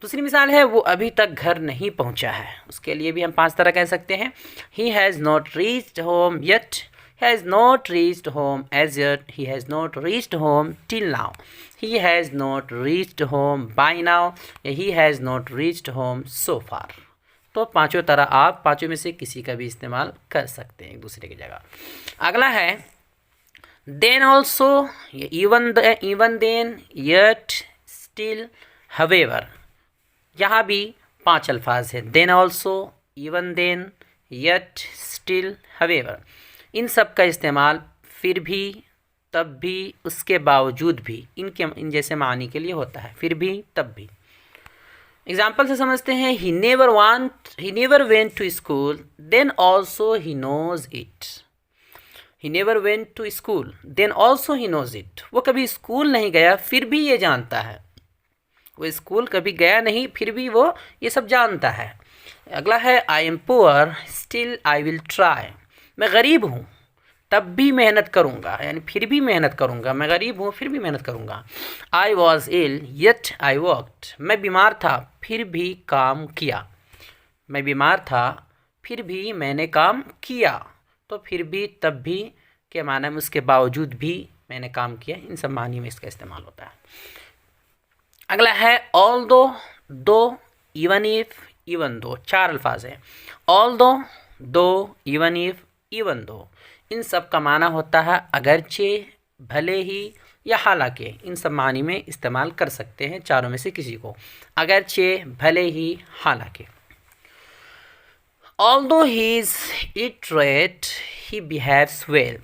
दूसरी मिसाल है वो अभी तक घर नहीं पहुंचा है, उसके लिए भी हम 5 तरह कह सकते हैं। He has not reached home yet, has not reached home as yet. He has not reached home till now. He has not reached home by now. He has not reached home so far. तो पांचों तरह आप पांचों में से किसी का भी इस्तेमाल कर सकते हैं एक दूसरे की जगह। अगला है then also, even then, yet, still, however। यहाँ भी 5 अल्फाज है, then also, even then, yet, still, however। इन सब का इस्तेमाल फिर भी, तब भी, उसके बावजूद भी इन जैसे मानी के लिए होता है, फिर भी, तब भी। एग्जाम्पल से समझते हैं। he never went to school, then also he knows it। he never went to school, then also he knows it। वो कभी स्कूल नहीं गया, फिर भी ये जानता है। वो स्कूल कभी गया नहीं, फिर भी वो ये सब जानता है। अगला है I am poor, still I will try। मैं गरीब हूँ, तब भी मेहनत करूँगा, यानी फिर भी मेहनत करूँगा। मैं गरीब हूँ, फिर भी मेहनत करूँगा। I was ill, yet I worked। मैं बीमार था, फिर भी काम किया। मैं बीमार था, फिर भी मैंने काम किया। तो फिर भी, तब भी के माने में उसके बावजूद भी मैंने काम किया, इन सब मानी में इसका इस्तेमाल होता है। अगला है although, though, even if, even though। 4 अल्फाज है। although, though, even if, even though। इन सब का माना होता है अगरचे, भले ही या हालांकि। इन सब मानी में इस्तेमाल कर सकते हैं चारों में से किसी को, अगरचे, भले ही, हालांकि। although he is illiterate, he behaves well।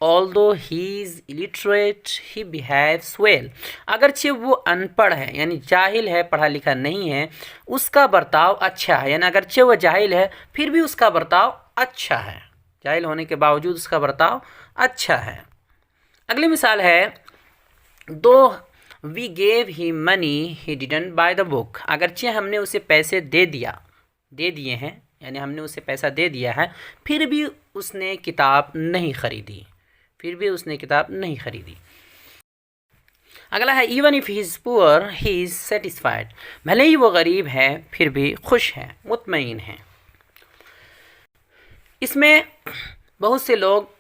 although he is illiterate, he behaves well। अगरचे वो अनपढ़ है, यानी जाहिल है, पढ़ा लिखा नहीं है, उसका बर्ताव अच्छा है। यानी अगरचे वो जाहिल है, फिर भी उसका बर्ताव अच्छा है। जाहिल होने के बावजूद उसका बर्ताव अच्छा है। अगली मिसाल है though we gave him money, he didn't buy the book। अगरचे हमने उसे पैसे दे दिए हैं, यानी हमने उसे पैसा दे दिया है, फिर भी उसने किताब नहीं खरीदी। अगला है even if he is poor, he is satisfied। भले ही वो गरीब है, फिर भी खुश है, मुतमईन है। इसमें बहुत से लोग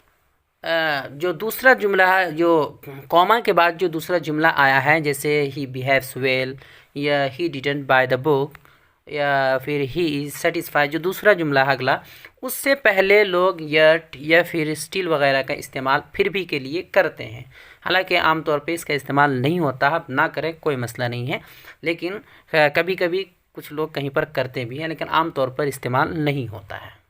जो दूसरा जुमला है, जो कॉमा के बाद जो दूसरा जुमला आया है, जैसे he behaves well या he didn't buy the book या फिर he is satisfied, जो दूसरा जुमला है अगला, उससे पहले लोग yet या फिर still वगैरह का इस्तेमाल फिर भी के लिए करते हैं। हालांकि आमतौर पे इसका इस्तेमाल नहीं होता, आप ना करें, कोई मसला नहीं है, लेकिन कभी कभी कुछ लोग कहीं पर करते भी हैं, लेकिन आमतौर पर इस्तेमाल नहीं होता है।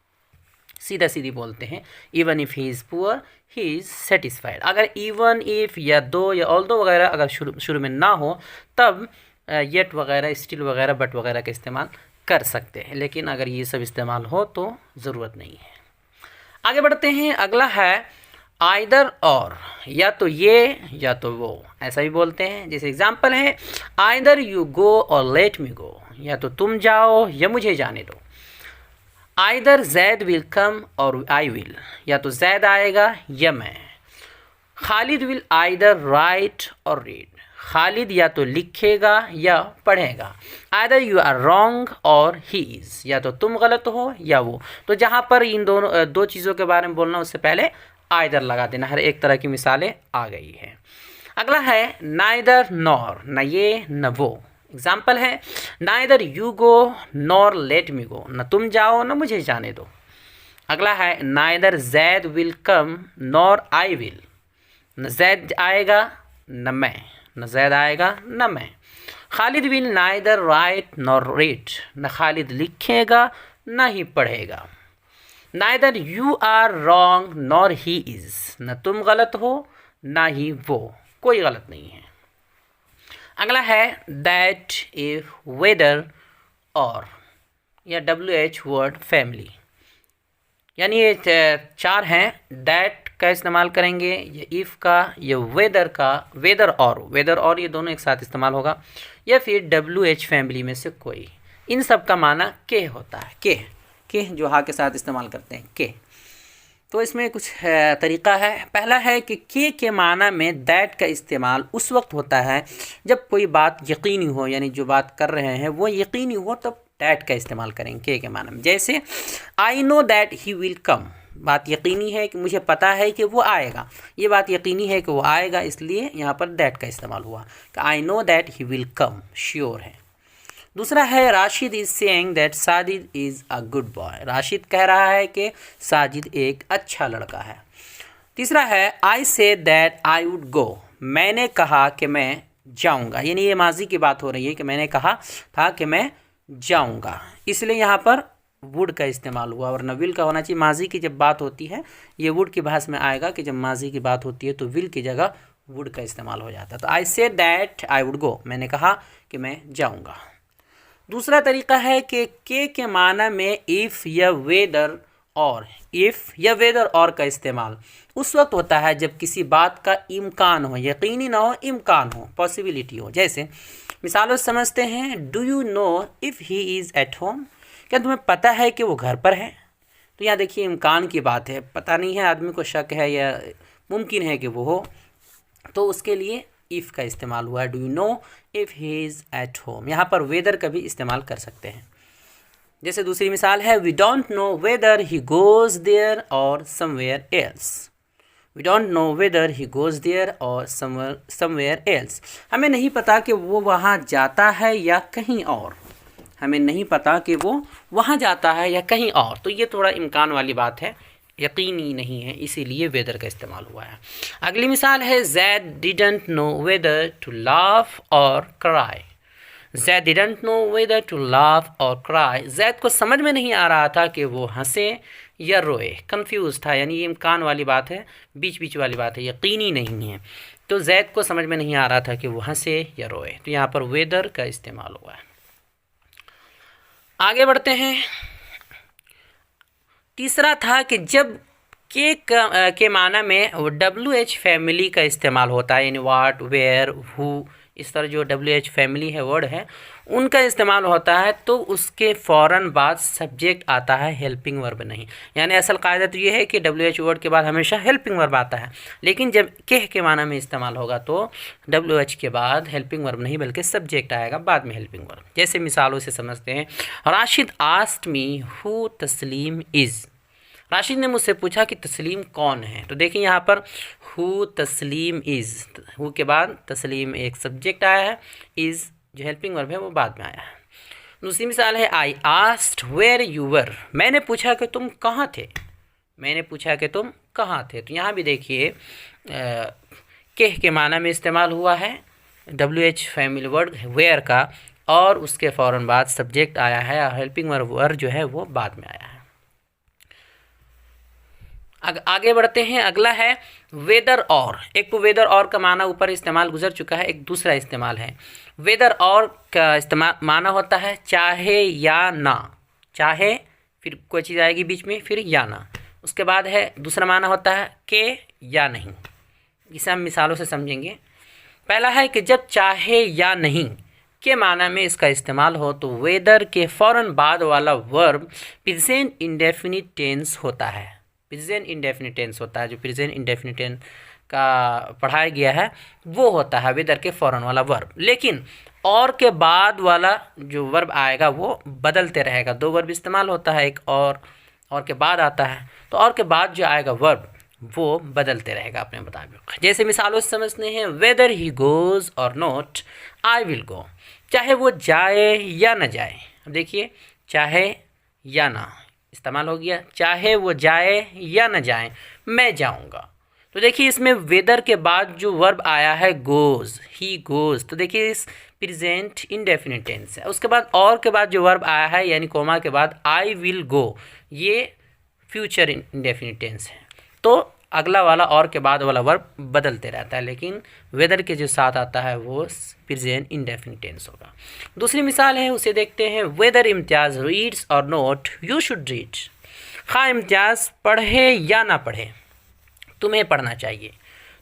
सीधा सीधी बोलते हैं even if he is poor he is satisfied. अगर इवन इफ़ या दो या ऑल्दो वगैरह अगर शुरू में ना हो, तब येट वगैरह, स्टिल वगैरह, बट वगैरह का इस्तेमाल कर सकते हैं, लेकिन अगर ये सब इस्तेमाल हो तो ज़रूरत नहीं है। आगे बढ़ते हैं। अगला है आइदर और, या तो ये या तो वो, ऐसा भी बोलते हैं। जैसे एग्जांपल है आइदर यू गो और लेट मी गो, या तो तुम जाओ या मुझे जाने दो। आइदर जैद विल कम और आई विल, या तो जैद आएगा या मैं। खालिद विल आइदर राइट और रीड, खालिद या तो लिखेगा या पढ़ेगा। आइदर यू आर रॉन्ग और ही इज़, या तो तुम गलत हो या वो। तो जहाँ पर इन दोनों दो चीज़ों के बारे में बोलना, उससे पहले आइदर लगा देना। हर एक तरह की मिसालें आ गई है। अगला है नाइदर नॉर, न ये न वो। एग्जाम्पल है neither you go nor let me go, न तुम जाओ न मुझे जाने दो। अगला है neither Zaid will come nor I will, न जैद आएगा न मैं, न जैद आएगा न मैं। Khalid will neither write nor read, न खालिद लिखेगा न ही पढ़ेगा। Neither you are wrong nor he is, न तुम गलत हो ना ही वो, कोई गलत नहीं है। अगला है दैट इफ वेदर और, या WH वर्ड फैमिली, यानी ये 4 हैं। दैट का इस्तेमाल करेंगे, या इफ़ का, या वेदर का, वेदर और ये दोनों एक साथ इस्तेमाल होगा, या फिर WH फैमिली में से कोई। इन सब का माना के होता है, के जो हा के साथ इस्तेमाल करते हैं के। तो इसमें कुछ तरीक़ा है। पहला है कि के माना में दैट का इस्तेमाल उस वक्त होता है जब कोई बात यकीनी हो, यानी जो बात कर रहे हैं वो यकीनी हो, तब दैट का इस्तेमाल करेंगे के माना में। जैसे I know that he will come, बात यकीनी है कि मुझे पता है कि वो आएगा, ये बात यकीनी है कि वो आएगा, इसलिए यहाँ पर दैट का इस्तेमाल हुआ कि I know that he will come, sure है। दूसरा है Rashid is saying that Sajid is a good boy, Rashid कह रहा है कि साजिद एक अच्छा लड़का है। तीसरा है आई say that I would go, मैंने कहा कि मैं जाऊंगा, यानी ये माजी की बात हो रही है कि मैंने कहा था कि मैं जाऊंगा, इसलिए यहाँ पर वुड का इस्तेमाल हुआ, वरना विल का होना चाहिए। माजी की जब बात होती है ये वुड की भाषा में आएगा कि जब माजी की बात होती है तो विल की जगह वुड का इस्तेमाल हो जाता है। तो आई say that I would go, मैंने कहा कि मैं जाऊंगा। दूसरा तरीका है कि के माना में इफ़ या वेदर और, इफ़ या वेदर और का इस्तेमाल उस वक्त होता है जब किसी बात का इम्कान हो, यकीनी ना हो, इम्कान हो, पॉसिबिलिटी हो। जैसे मिसालों से समझते हैं, do you know if he is at home, क्या तुम्हें पता है कि वो घर पर है। तो यहाँ देखिए इम्कान की बात है, पता नहीं है, आदमी को शक है या मुमकिन है कि वो हो, तो उसके लिए इफ़ का इस्तेमाल हुआ है। Do you know if he is at home, यहाँ पर वेदर का भी इस्तेमाल कर सकते हैं। जैसे दूसरी मिसाल है, we don't know whether he goes there or somewhere else, we don't know whether he goes there or somewhere else, हमें नहीं पता कि वो वहाँ जाता है या कहीं और, हमें नहीं पता कि वो वहाँ जाता है या कहीं और। तो ये थोड़ा इम्कान वाली बात है, यकीनी नहीं है, इसीलिए वेदर का इस्तेमाल हुआ है। अगली मिसाल है, Zaid didn't know whether to laugh or cry, Zaid didn't know whether to laugh or cry, Zaid को समझ में नहीं आ रहा था कि वो हंसे या रोए, कंफ्यूज था, यानी ये इम्कान वाली बात है, बीच बीच वाली बात है, यकीनी नहीं है। तो ज़ैद को समझ में नहीं आ रहा था कि वो हंसे या रोए, तो यहाँ पर वेदर का इस्तेमाल हुआ है। आगे बढ़ते हैं। तीसरा था कि जब के माना में WH फैमिली का इस्तेमाल होता है, यानी वाट, वेयर, हु, इस तरह जो WH फैमिली है वर्ड है उनका इस्तेमाल होता है, तो उसके फ़ौरन बाद सब्जेक्ट आता है, हेल्पिंग वर्ब नहीं। यानी असल कायदा तो ये है कि WH वर्ड के बाद हमेशा हेल्पिंग वर्ब आता है, लेकिन जब के माना में इस्तेमाल होगा तो WH के बाद हेल्पिंग वर्ब नहीं बल्कि सब्जेक्ट आएगा, बाद में हेल्पिंग वर्ब। जैसे मिसालों से समझते हैं, राशिद आस्क्ड मी हु तस्लीम इज़, राशिद ने मुझसे पूछा कि तस्लीम कौन है। तो देखिए यहाँ पर हु तस्लीम इज़, हु के बाद तस्लीम एक सब्जेक्ट आया है, इज़ जो हेल्पिंग वर्ब है वो बाद में आया है। दूसरी मिसाल है, I asked where you were, मैंने पूछा कि तुम कहाँ थे, मैंने पूछा कि तुम कहाँ थे। तो यहाँ भी देखिए के माना में इस्तेमाल हुआ है WH फैमिली वर्ड वेयर का, और उसके फ़ौरन बाद सब्जेक्ट आया है और हेल्पिंग वर्ब जो है वो बाद में आया है। आगे बढ़ते हैं। अगला है वेदर और, एक तो वेदर और का माना ऊपर इस्तेमाल गुजर चुका है, एक दूसरा इस्तेमाल है। वेदर और का इस्तेमाल माना होता है चाहे या ना, चाहे फिर कोई चीज़ आएगी बीच में, फिर या ना, उसके बाद है दूसरा माना होता है के या नहीं। इसे हम मिसालों से समझेंगे। पहला है कि जब चाहे या नहीं के माना में इसका इस्तेमाल हो तो वेदर के फ़ौरन बाद वाला वर्ब प्रेजेंट इंडेफिनिट टेंस होता है, प्रेजेंट इंडेफिनिट टेंस होता है। जो प्रेजेंट इंडेफिनिट टेंस का पढ़ाया गया है वो होता है वेदर के फ़ौरन वाला वर्ब, लेकिन और के बाद वाला जो वर्ब आएगा वो बदलते रहेगा। दो वर्ब इस्तेमाल होता है, एक और के बाद आता है, तो और के बाद जो आएगा वर्ब वो बदलते रहेगा अपने मुताबिक। जैसे मिसालों से समझते हैं, वेदर ही गोज़ और नॉट आई विल गो, चाहे वो जाए या न जाए। देखिए चाहे या ना इस्तेमाल हो गया, चाहे वो जाए या न जाए मैं जाऊंगा। तो देखिए इसमें वेदर के बाद जो वर्ब आया है गोज़, ही गोज़, तो देखिए इस प्रेजेंट इंडेफिनिट टेंस है। उसके बाद और के बाद जो वर्ब आया है यानी कोमा के बाद आई विल गो, ये फ्यूचर इंडेफिनिट टेंस है। तो अगला वाला और के बाद वाला वर्ब बदलते रहता है, लेकिन वेदर के जो साथ आता है वो प्रेजेंट इंडेफिनिट टेंस होगा। दूसरी मिसाल है उसे देखते हैं, वेदर इम्तियाज़ रीड्स और नॉट यू शुड रीड, खा इम्तियाज़ पढ़े या ना पढ़े तुम्हें पढ़ना चाहिए।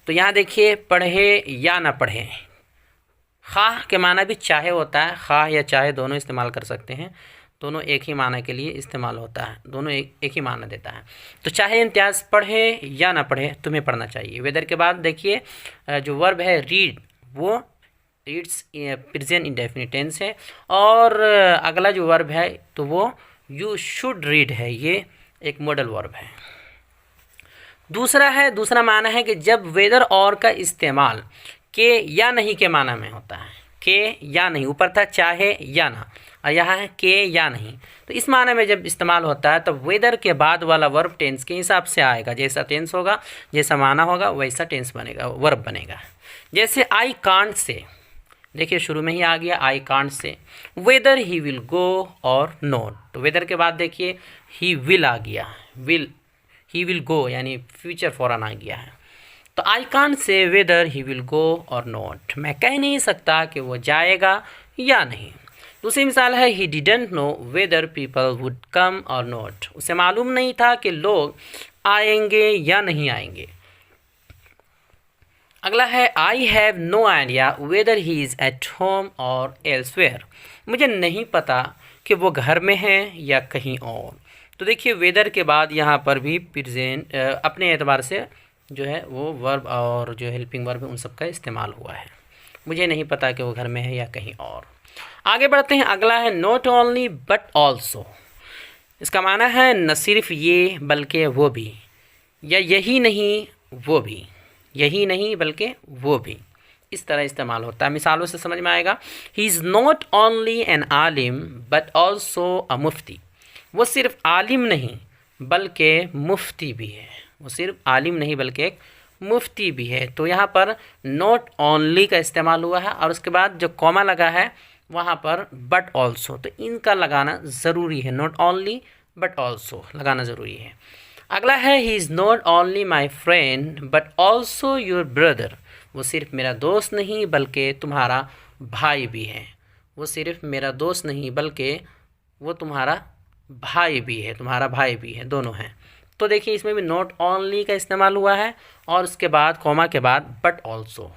तो यहाँ देखिए पढ़े या ना पढ़े, खा के माना भी चाहे होता है, खा या चाहे दोनों इस्तेमाल कर सकते हैं, दोनों एक ही माना के लिए इस्तेमाल होता है, दोनों एक ही माना देता है। तो चाहे इम्तियाज़ पढ़े या ना पढ़े तुम्हें पढ़ना चाहिए। वेदर के बाद देखिए जो वर्ब है रीड, वो रीड्स प्रेजेंट इंडेफिनिट टेंस है, और अगला जो वर्ब है तो वो यू शुड रीड है, ये एक मॉडल वर्ब है। दूसरा माना है कि जब वेदर और का इस्तेमाल के या नहीं के माना में होता है, के या नहीं, ऊपर था चाहे या ना और यहाँ है के या नहीं, तो इस माना में जब इस्तेमाल होता है तो वेदर के बाद वाला वर्ब टेंस के हिसाब से आएगा। जैसा टेंस होगा, जैसा माना होगा वैसा टेंस बनेगा, वर्ब बनेगा। जैसे आई कांट से, देखिए शुरू में ही आ गया I can't say, weather he will go और नॉट, तो वेदर के बाद देखिए ही विल आ गया, ही विल गो यानी फ्यूचर फॉरन आ गया है। तो I can't say weather he will go और नॉट, मैं कह नहीं सकता कि वो जाएगा या नहीं। दूसरी मिसाल है he didn't know weather people would come और नॉट, उसे मालूम नहीं था कि लोग आएंगे या नहीं आएंगे। अगला है I have no idea whether he is at home or elsewhere, मुझे नहीं पता कि वो घर में है या कहीं और। तो देखिए वेदर के बाद यहाँ पर भी प्रेजेंट अपने एतबार से जो है वो वर्ब और जो हेल्पिंग वर्ब उन सब का इस्तेमाल हुआ है। मुझे नहीं पता कि वो घर में है या कहीं और। आगे बढ़ते हैं, अगला है नॉट ओनली बट ऑल्सो, इसका माना है न सिर्फ ये बल्कि वो भी, या यही नहीं वो भी, यही नहीं बल्कि वो भी, इस तरह इस्तेमाल होता है। मिसालों से समझ में आएगा। ही इज़ नॉट ओनली एन आलिम बट ऑल्सो अ मुफ्ती, वो सिर्फ आलिम नहीं बल्कि मुफ्ती भी है, वो सिर्फ आलिम नहीं बल्कि एक मुफ्ती भी है। तो यहाँ पर नॉट ओनली का इस्तेमाल हुआ है और उसके बाद जो कॉमा लगा है वहाँ पर बट ऑल्सो, तो इनका लगाना ज़रूरी है, नॉट ओनली बट ऑल्सो लगाना ज़रूरी है। अगला है ही is not only my friend but also your brother, वो सिर्फ मेरा दोस्त नहीं बल्कि तुम्हारा भाई भी है, वो सिर्फ मेरा दोस्त नहीं बल्कि वो तुम्हारा भाई भी है, तुम्हारा भाई भी है, दोनों हैं। तो देखिए इसमें भी नॉट ओनली का इस्तेमाल हुआ है और उसके बाद कॉमा के बाद बट ऑल्सो।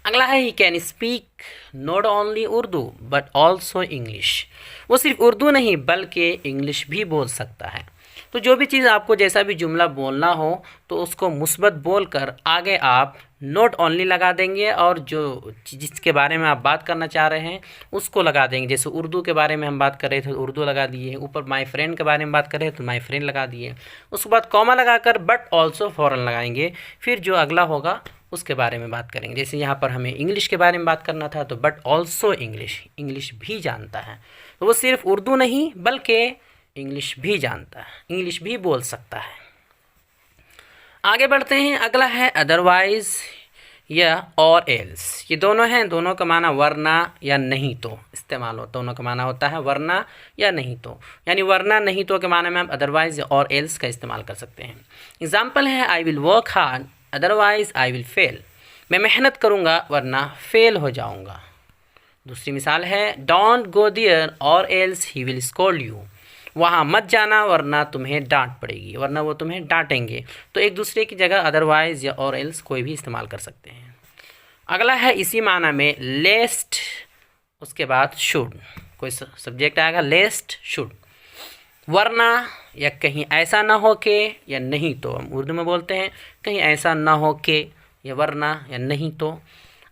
अगला है he can speak not only Urdu but also English, वो सिर्फ उर्दू नहीं बल्कि इंग्लिश भी बोल सकता है। तो जो भी चीज़ आपको जैसा भी जुमला बोलना हो तो उसको मुस्बत बोलकर आगे आप नॉट ओनली लगा देंगे और जो जिसके बारे में आप बात करना चाह रहे हैं उसको लगा देंगे। जैसे उर्दू के बारे में हम बात कर रहे थे तो उर्दू लगा दिए, ऊपर माई फ्रेंड के बारे में बात कर रहे थे तो माई फ्रेंड लगा दिए, उसके बाद कॉमा लगाकर बट ऑल्सो फ़ौरन लगाएंगे, फिर जो अगला होगा उसके बारे में बात करेंगे। जैसे यहाँ पर हमें इंग्लिश के बारे में बात करना था तो बट ऑल्सो इंग्लिश, इंग्लिश भी जानता है, तो वो सिर्फ उर्दू नहीं बल्कि इंग्लिश भी जानता है, इंग्लिश भी बोल सकता है। आगे बढ़ते हैं, अगला है अदरवाइज़ या और एल्स, ये दोनों हैं, दोनों का माना वरना या नहीं तो इस्तेमाल होता, दोनों का माना होता है वरना या नहीं तो, यानी वरना नहीं तो के माना में आप अदरवाइज़ या और एल्स का इस्तेमाल कर सकते हैं। एग्जाम्पल है I will work hard otherwise I will fail, मैं मेहनत करूँगा वरना फेल हो जाऊँगा। दूसरी मिसाल है डोंट गो देयर और else he will scold you, वहाँ मत जाना वरना तुम्हें डांट पड़ेगी, वरना वो तुम्हें डांटेंगे। तो एक दूसरे की जगह अदरवाइज़ या और एल्स कोई भी इस्तेमाल कर सकते हैं। अगला है इसी माना में लेस्ट, उसके बाद शुड, कोई सब्जेक्ट आएगा लेस्ट शुड, वरना या कहीं ऐसा ना हो के या नहीं तो, हम उर्दू में बोलते हैं कहीं ऐसा ना हो के या वरना या नहीं तो।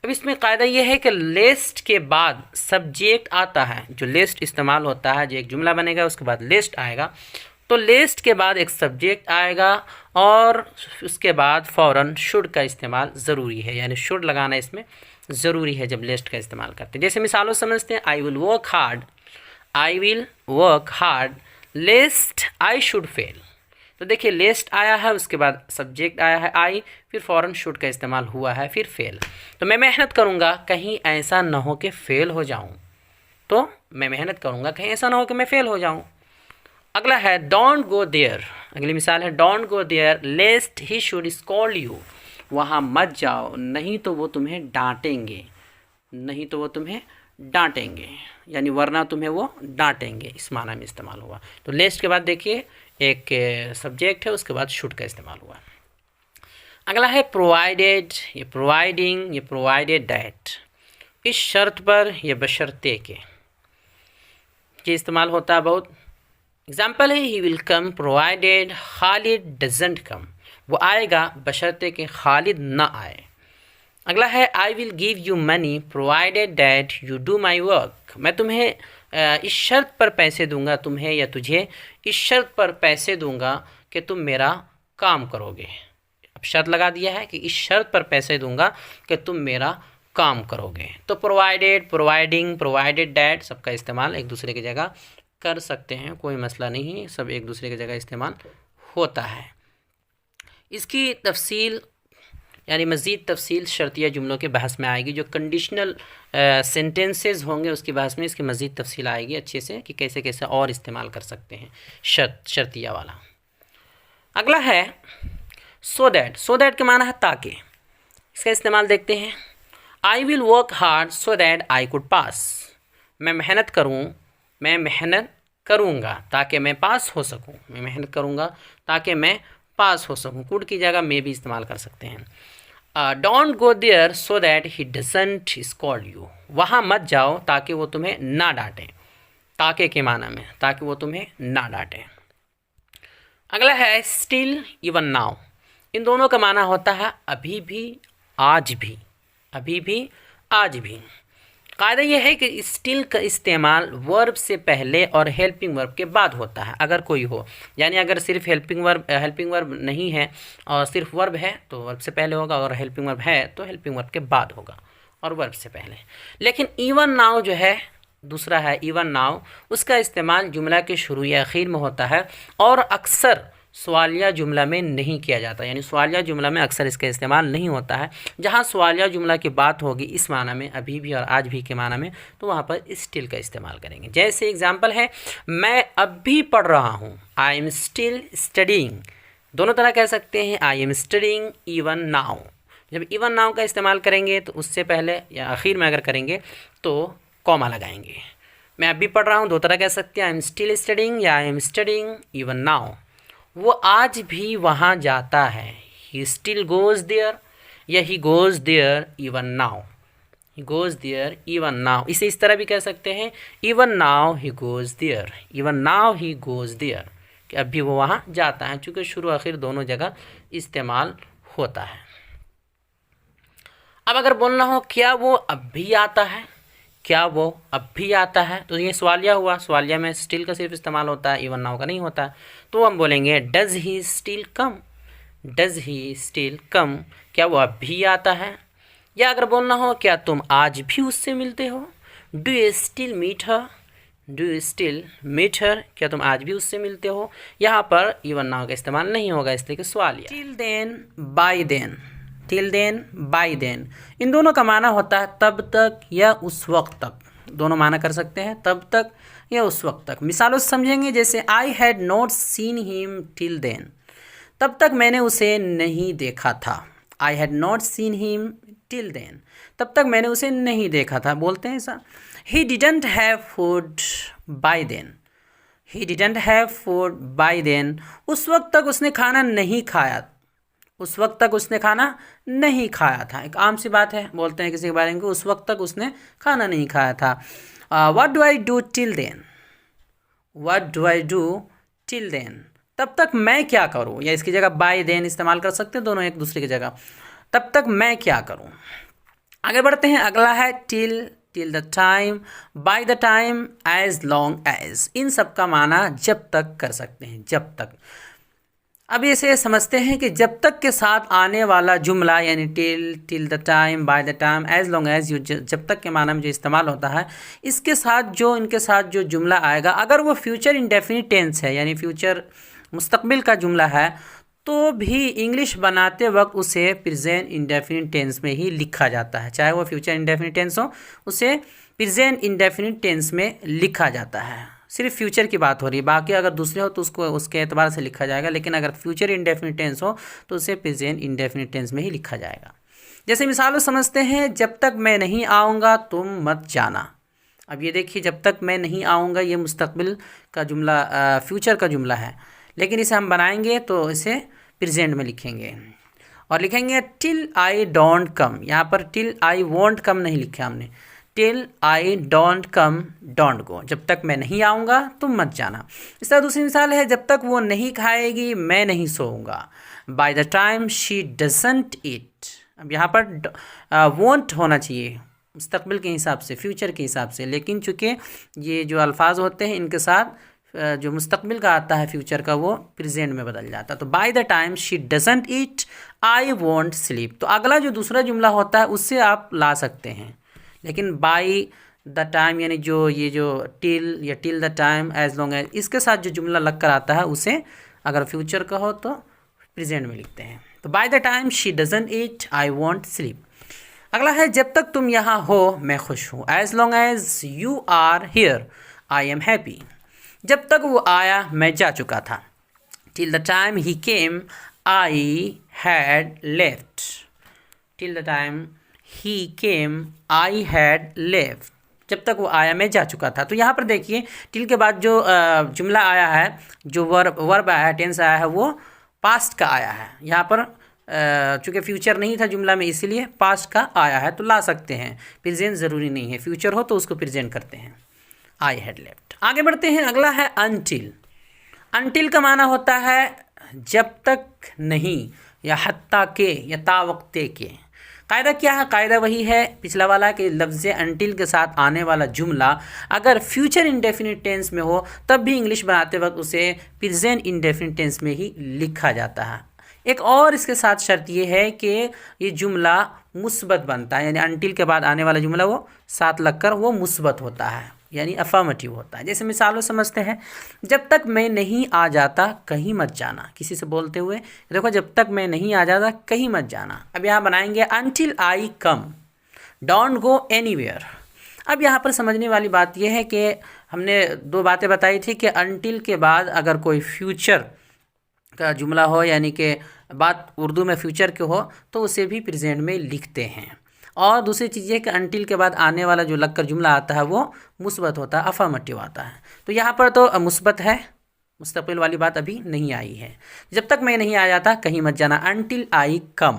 अब इसमें कायदा ये है कि लेस्ट के बाद सब्जेक्ट आता है, जो लेस्ट इस्तेमाल होता है, जो एक जुमला बनेगा उसके बाद लेस्ट आएगा, तो लेस्ट के बाद एक सब्जेक्ट आएगा और उसके बाद फ़ौरन शुड का इस्तेमाल ज़रूरी है, यानी शुड लगाना इसमें ज़रूरी है जब लेस्ट का इस्तेमाल करते हैं। जैसे मिसालों समझते हैं I will work hard, I will work hard लेस्ट I should fail, तो देखिए लेस्ट आया है उसके बाद सब्जेक्ट आया है आई, फिर फ़ौरन शुड का इस्तेमाल हुआ है, फिर फेल, तो मैं मेहनत करूँगा कहीं ऐसा ना हो कि फ़ेल हो जाऊँ, तो मैं मेहनत करूँगा कहीं ऐसा ना हो कि मैं फ़ेल हो जाऊँ। अगला है डोंट गो देयर, अगली मिसाल है don't go there lest he should scold you, वहाँ मत जाओ नहीं तो वो तुम्हें डांटेंगे, नहीं तो वो तुम्हें डांटेंगे, यानी वरना तुम्हें वो डांटेंगे, इस माना में इस्तेमाल हुआ। तो लेस्ट के बाद देखिए एक सब्जेक्ट है उसके बाद शुड का इस्तेमाल हुआ। अगला है प्रोवाइडेड, ये प्रोवाइडिंग, ये प्रोवाइडेड डैट, इस शर्त पर ये बशर्ते के, ये इस्तेमाल होता है बहुत। एग्जाम्पल है he will come provided Khalid doesn't come, वो आएगा बशर्ते कि खालिद ना आए। अगला है I will give you money provided that you do my work, मैं तुम्हें इस शर्त पर पैसे दूंगा, तुम्हें या तुझे इस शर्त पर पैसे दूंगा कि तुम मेरा काम करोगे। अब शर्त लगा दिया है कि इस शर्त पर पैसे दूंगा कि तुम मेरा काम करोगे। तो प्रोवाइडेड, प्रोवाइडिंग, प्रोवाइडेड डैट सबका इस्तेमाल एक दूसरे की जगह कर सकते हैं, कोई मसला नहीं है, सब एक दूसरे की जगह इस्तेमाल होता है। इसकी तफसील यानी मज़ीद तफसील शर्तिया जुमलों के बहस में आएगी। जो कंडीशनल सेंटेंसेस होंगे उसकी बहस में इसकी मज़ीद तफसील आएगी अच्छे से कि कैसे कैसे और इस्तेमाल कर सकते हैं शर्तिया वाला। अगला है सो दैट। सो दैट के माना है ताकि। इसका इस्तेमाल देखते हैं। I will work hard so that I could pass. मैं मेहनत करूँगा ताकि मैं पास हो सकूँ। मैं मेहनत करूँगा ताकि मैं पास हो सकूँ। कुड की जगह में भी इस्तेमाल कर सकते हैं। Don't go there so that he doesn't scold you. वहाँ मत जाओ ताकि वो तुम्हें ना डांटे। ताकि के माना में, ताकि वो तुम्हें ना डांटे। अगला है स्टिल, इवन नाउ। इन दोनों का माना होता है अभी भी, आज भी। अभी भी, आज भी। कायदा यह है कि स्टिल का इस्तेमाल वर्ब से पहले और हेल्पिंग वर्ब के बाद होता है अगर कोई हो। यानी अगर सिर्फ हेल्पिंग वर्ब नहीं है और सिर्फ वर्ब है तो वर्ब से पहले होगा, और हेल्पिंग वर्ब है तो हेल्पिंग वर्ब के बाद होगा और वर्ब से पहले। लेकिन इवन नाउ जो है, दूसरा है इवन नाउ, उसका इस्तेमाल जुमला के शुरू या आखिर में होता है और अक्सर सवालिया जुमला में नहीं किया जाता। यानी सवालिया जुमला में अक्सर इसका इस्तेमाल नहीं होता है। जहाँ सवालिया जुमला की बात होगी इस माना में, अभी भी और आज भी के माना में, तो वहाँ पर स्टिल का इस्तेमाल करेंगे। जैसे एग्जांपल है, मैं अब भी पढ़ रहा हूँ, आई एम स्टिल स्टडीइंग। दोनों तरह कह सकते हैं, I am studying even now. जब इवन नाउ का इस्तेमाल करेंगे तो उससे पहले या आखिर में अगर करेंगे तो कॉमा लगाएंगे। मैं अब भी पढ़ रहा हूँ, दो तरह कह सकते हैं, आई एम स्टिल स्टडीइंग या I am studying even now. वो आज भी वहाँ जाता है, ही स्टिल गोज़ देयर या he goes there even now. He goes there even now. इसे इस तरह भी कह सकते हैं, even now he goes there, even now he goes there, कि अब भी वो वहाँ जाता है, चूँकि शुरू आखिर दोनों जगह इस्तेमाल होता है। अब अगर बोलना हो क्या वो अब भी आता है, क्या वो अब भी आता है, तो ये सवालिया हुआ। सवालिया में स्टिल का सिर्फ इस्तेमाल होता है, इवन नाउ का नहीं होता। तो हम बोलेंगे does he still come, does he still come, क्या वो अब भी आता है। या अगर बोलना हो क्या तुम आज भी उससे मिलते हो, do you still meet her, do you still meet her, क्या तुम आज भी उससे मिलते हो। यहाँ पर इवन नाउ का इस्तेमाल नहीं होगा, इसलिए कि सवालिया। Till then, by then. Till then, by then, इन दोनों का माना होता है तब तक या उस वक्त तक। दोनों माना कर सकते हैं, तब तक या उस वक्त तक। मिसालों से समझेंगे, जैसे I had not seen him till then, तब तक मैंने उसे नहीं देखा था। I had not seen him till then, तब तक मैंने उसे नहीं देखा था। बोलते हैं ऐसा। He didn't have food by then, he didn't have food by then, उस वक्त तक उसने खाना नहीं खाया, उस वक्त तक उसने खाना नहीं खाया था। एक आम सी बात है, बोलते हैं किसी के बारे में, उस वक्त तक उसने खाना नहीं खाया था। What do I do till then, what do I do till then, तब तक मैं क्या करूँ, या इसकी जगह बाय देन इस्तेमाल कर सकते हैं, दोनों एक दूसरे की जगह। तब तक मैं क्या करूँ। आगे बढ़ते हैं। अगला है till, till the time, by the time, as long as. इन सब का माना जब तक कर सकते हैं, जब तक। अब इसे समझते हैं कि जब तक के साथ आने वाला जुमला यानी till, till the time, by the time, as long as, जब तक के माना में जो इस्तेमाल होता है, इसके साथ जो इनके साथ जो जुमला आएगा, अगर वो फ्यूचर इंडेफिनिट टेंस है यानी फ्यूचर मुस्तकबिल का जुमला है, तो भी इंग्लिश बनाते वक्त उसे प्रेजेंट इंडेफिनिट टेंस में ही लिखा जाता है। चाहे वो फ्यूचर इंडेफिनिट टेंस हो, उसे प्रेजेंट इंडेफिनिट टेंस में लिखा जाता है। सिर्फ फ्यूचर की बात हो रही है, बाकी अगर दूसरे हो तो उसको उसके एतबार से लिखा जाएगा, लेकिन अगर फ्यूचर इंडेफिनिट टेंस हो तो उसे प्रेजेंट इंडेफिनिट टेंस में ही लिखा जाएगा। जैसे मिसाल समझते हैं, जब तक मैं नहीं आऊँगा तुम मत जाना। अब ये देखिए, जब तक मैं नहीं आऊँगा ये मुस्तकबिल का जुमला, फ्यूचर का जुमला है, लेकिन इसे हम बनाएंगे तो इसे प्रेजेंट में लिखेंगे और लिखेंगे टिल आई डोंट कम। यहाँ पर टिल आई वोंट कम नहीं लिखा हमने, till I don't come don't go, जब तक मैं नहीं आऊँगा तुम मत जाना। इस तरह दूसरी मिसाल है, जब तक वो नहीं खाएगी मैं नहीं सोऊंगा। By the time she doesn't eat. अब यहाँ पर वोंट होना चाहिए मुस्तकबिल के हिसाब से, फ्यूचर के हिसाब से, लेकिन चूँकि ये जो अल्फाज होते हैं इनके साथ जो मुस्तकबिल का आता है फ्यूचर का वो प्रेजेंट में बदल जाता है। तो bye the time she doesn't eat I want sleep. तो अगला जो दूसरा जुमला होता है उससे आप ला सकते हैं, लेकिन बाय द टाइम यानी जो ये जो टिल या till the time as long as इसके साथ जो जुमला लग कर आता है उसे अगर फ्यूचर का हो तो प्रेजेंट में लिखते हैं। तो bye the time she doesn't eat I want sleep. अगला है जब तक तुम यहाँ हो मैं खुश हूँ। As long as you are here I am happy. जब तक वो आया मैं जा चुका था। Till the time he came I had left. Till the time he came I had left. जब तक वो आया मैं जा चुका था। तो यहाँ पर देखिए टिल के बाद जो जुमला आया है, जो वर्ब आया है, टेंस आया है, वो पास्ट का आया है। यहाँ पर चूँकि फ्यूचर नहीं था जुमला में इसीलिए पास्ट का आया है, तो ला सकते हैं। प्रेजेंट ज़रूरी नहीं है, फ्यूचर हो तो उसको प्रेजेंट करते हैं। आई हैड लेफ्ट। आगे बढ़ते हैं, अगला है अनटिल। अनटिल का माना होता है जब तक नहीं, या हत्ता के, या ता वक्ते के। कायदा क्या है? कायदा वही है पिछला वाला कि लफ्ज़ अनटिल के साथ आने वाला जुमला अगर फ्यूचर इंडेफिनिट टेंस में हो तब भी इंग्लिश बनाते वक्त उसे प्रेजेंट इंडेफिनिट टेंस में ही लिखा जाता है। एक और इसके साथ शर्त ये है कि ये जुमला मुस्बत बनता है, यानी अनटिल के बाद आने वाला जुमला वो साथ लगकर वो मुस्बत होता है, यानी अफर्मेटिव होता है। जैसे मिसालों समझते हैं, जब तक मैं नहीं आ जाता कहीं मत जाना। किसी से बोलते हुए देखो, जब तक मैं नहीं आ जाता कहीं मत जाना। अब यहाँ बनाएंगे until I come don't go anywhere. अब यहाँ पर समझने वाली बात यह है कि हमने दो बातें बताई थी कि अनटिल के बाद अगर कोई फ्यूचर का जुमला हो, यानी कि बात उर्दू में फ्यूचर के हो, तो उसे भी प्रेजेंट में लिखते हैं। और दूसरी चीज़ ये कि अनटिल के बाद आने वाला जो लगकर जुमला आता है वो मुस्बत होता है, अफर्मेटिव आता है। तो यहाँ पर तो मुस्बत है, मुस्तक़बिल वाली बात अभी नहीं आई है। जब तक मैं नहीं आ जाता कहीं मत जाना, अनटिल आई कम।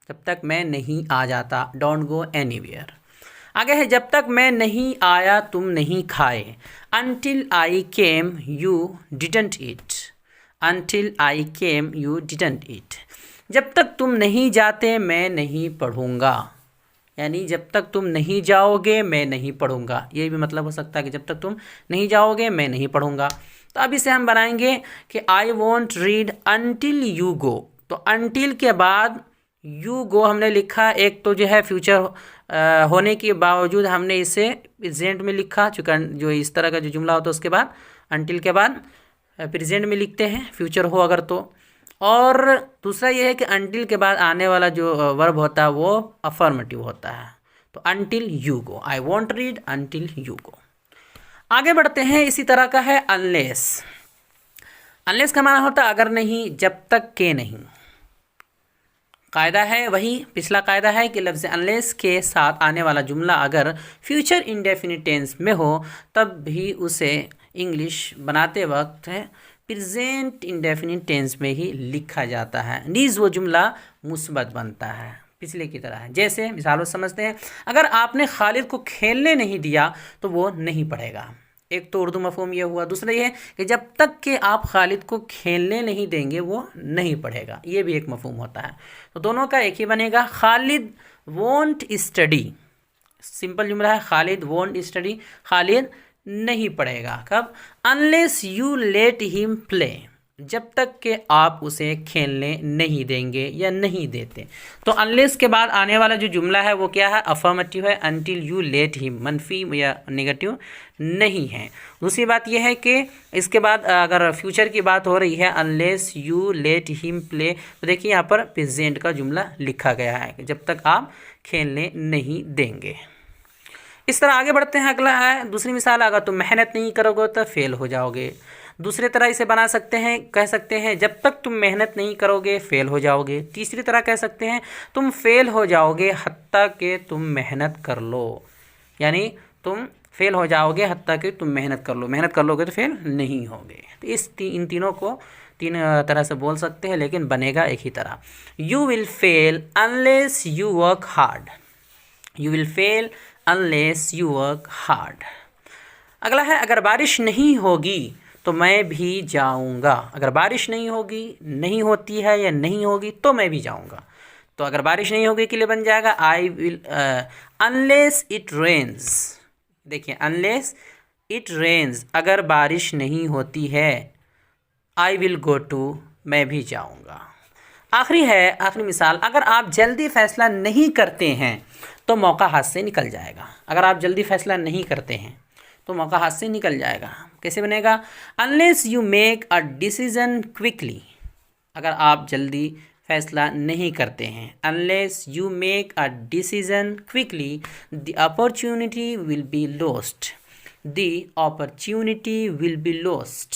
जब तक मैं नहीं आ जाता, डोंट गो एनीवेयर। आगे है जब तक मैं नहीं आया तुम नहीं खाए। Until I came you didn't eat. Until I came you didn't eat. जब तक तुम नहीं जाते मैं नहीं पढ़ूँगा, यानी जब तक तुम नहीं जाओगे मैं नहीं पढ़ूँगा। ये भी मतलब हो सकता है कि जब तक तुम नहीं जाओगे मैं नहीं पढ़ूँगा। तो अब इसे हम बनाएंगे कि I want read until you go. तो अनटिल के बाद यू गो हमने लिखा, एक तो जो है फ्यूचर होने के बावजूद हमने इसे प्रेजेंट में लिखा, चूँकि जो इस तरह का जो जुमला होता है उसके बाद अनटिल के बाद प्रेजेंट में लिखते हैं फ्यूचर हो अगर तो। और दूसरा ये है कि अनटिल के बाद आने वाला जो वर्ब होता है वो अफर्मेटिव होता है। तो until you go, I want read until you go. आगे बढ़ते हैं, इसी तरह का है अनलेस। अनलेस का माना होता है अगर नहीं, जब तक के नहीं। कायदा है वही पिछला कायदा है कि लफ्ज़ अनलेस के साथ आने वाला जुमला अगर फ्यूचर इंडेफिनिट टेंस में हो तब भी उसे इंग्लिश बनाते वक्त प्रेजेंट इंडेफिनिट टेंस में ही लिखा जाता है। नीज वो जुमला मुस्बत बनता है, पिछले की तरह है। जैसे मिसालों समझते हैं, अगर आपने खालिद को खेलने नहीं दिया तो वो नहीं पढ़ेगा। एक तो उर्दू मफहूम ये हुआ। दूसरा ये है कि जब तक कि आप खालिद को खेलने नहीं देंगे वो नहीं पढ़ेगा, ये भी एक मफहूम होता है। तो दोनों का एक ही बनेगा, खालिद वोंट स्टडी। सिंपल जुमला है, खालिद वोंट स्टडी, खालिद नहीं पढ़ेगा। कब? Unless you let him play, जब तक कि आप उसे खेलने नहीं देंगे या नहीं देते। तो अनलेस के बाद आने वाला जो जुमला है वो क्या है? अफर्मेटिव है। अनटिल यू लेट हिम मनफी या नेगेटिव नहीं है। दूसरी बात यह है कि इसके बाद अगर फ्यूचर की बात हो रही है, unless you let him play, तो देखिए यहाँ पर प्रेजेंट का जुमला लिखा गया है कि जब तक आप खेलने नहीं देंगे। इस तरह आगे बढ़ते हैं। अगला है दूसरी मिसाल, अगर तुम मेहनत नहीं करोगे तो फेल हो जाओगे। दूसरी तरह इसे बना सकते हैं, कह सकते हैं जब तक तुम मेहनत नहीं करोगे फेल हो जाओगे। तीसरी तरह कह सकते हैं तुम फेल हो जाओगे हत्ता कि तुम मेहनत कर लो, यानी तुम फेल हो जाओगे हत्ता कि तुम मेहनत कर लो। मेहनत कर लोगे तो फेल नहीं होगे। तो इन तीनों को तीन तरह से बोल सकते हैं, लेकिन बनेगा एक ही तरह। You will fail unless you work hard. You will fail unless you work hard. अगला है अगर बारिश नहीं होगी तो मैं भी जाऊंगा। अगर बारिश नहीं होगी, नहीं होती है या नहीं होगी तो मैं भी जाऊंगा। तो अगर बारिश नहीं होगी के लिए बन जाएगा I will unless it rains. देखिए अनलेस इट रेन्स, अगर बारिश नहीं होती है। आई विल गो टू, मैं भी जाऊँगा। आखिरी मिसाल, अगर आप जल्दी फ़ैसला नहीं करते हैं तो मौका हाथ से निकल जाएगा। अगर आप जल्दी फ़ैसला नहीं करते हैं तो मौका हाथ से निकल जाएगा। कैसे बनेगा? Unless you make a decision quickly, अगर आप जल्दी फैसला नहीं करते हैं। Unless you make a decision quickly the opportunity will be lost, the opportunity will be lost,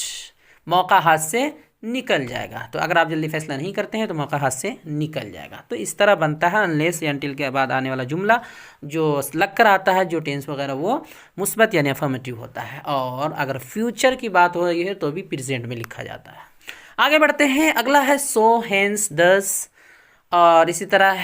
मौका हाथ से निकल जाएगा। तो अगर आप जल्दी फैसला नहीं करते हैं तो मौका हाथ से निकल जाएगा। तो इस तरह बनता है अनलेस या अनटिल के बाद आने वाला जुमला, जो लग कर आता है, जो टेंस वगैरह वो मुस्बत यानी अफर्मेटिव होता है, और अगर फ्यूचर की बात हो रही है तो भी प्रेजेंट में लिखा जाता है। आगे बढ़ते हैं, अगला है सो, हेंस, दस, और इसी तरह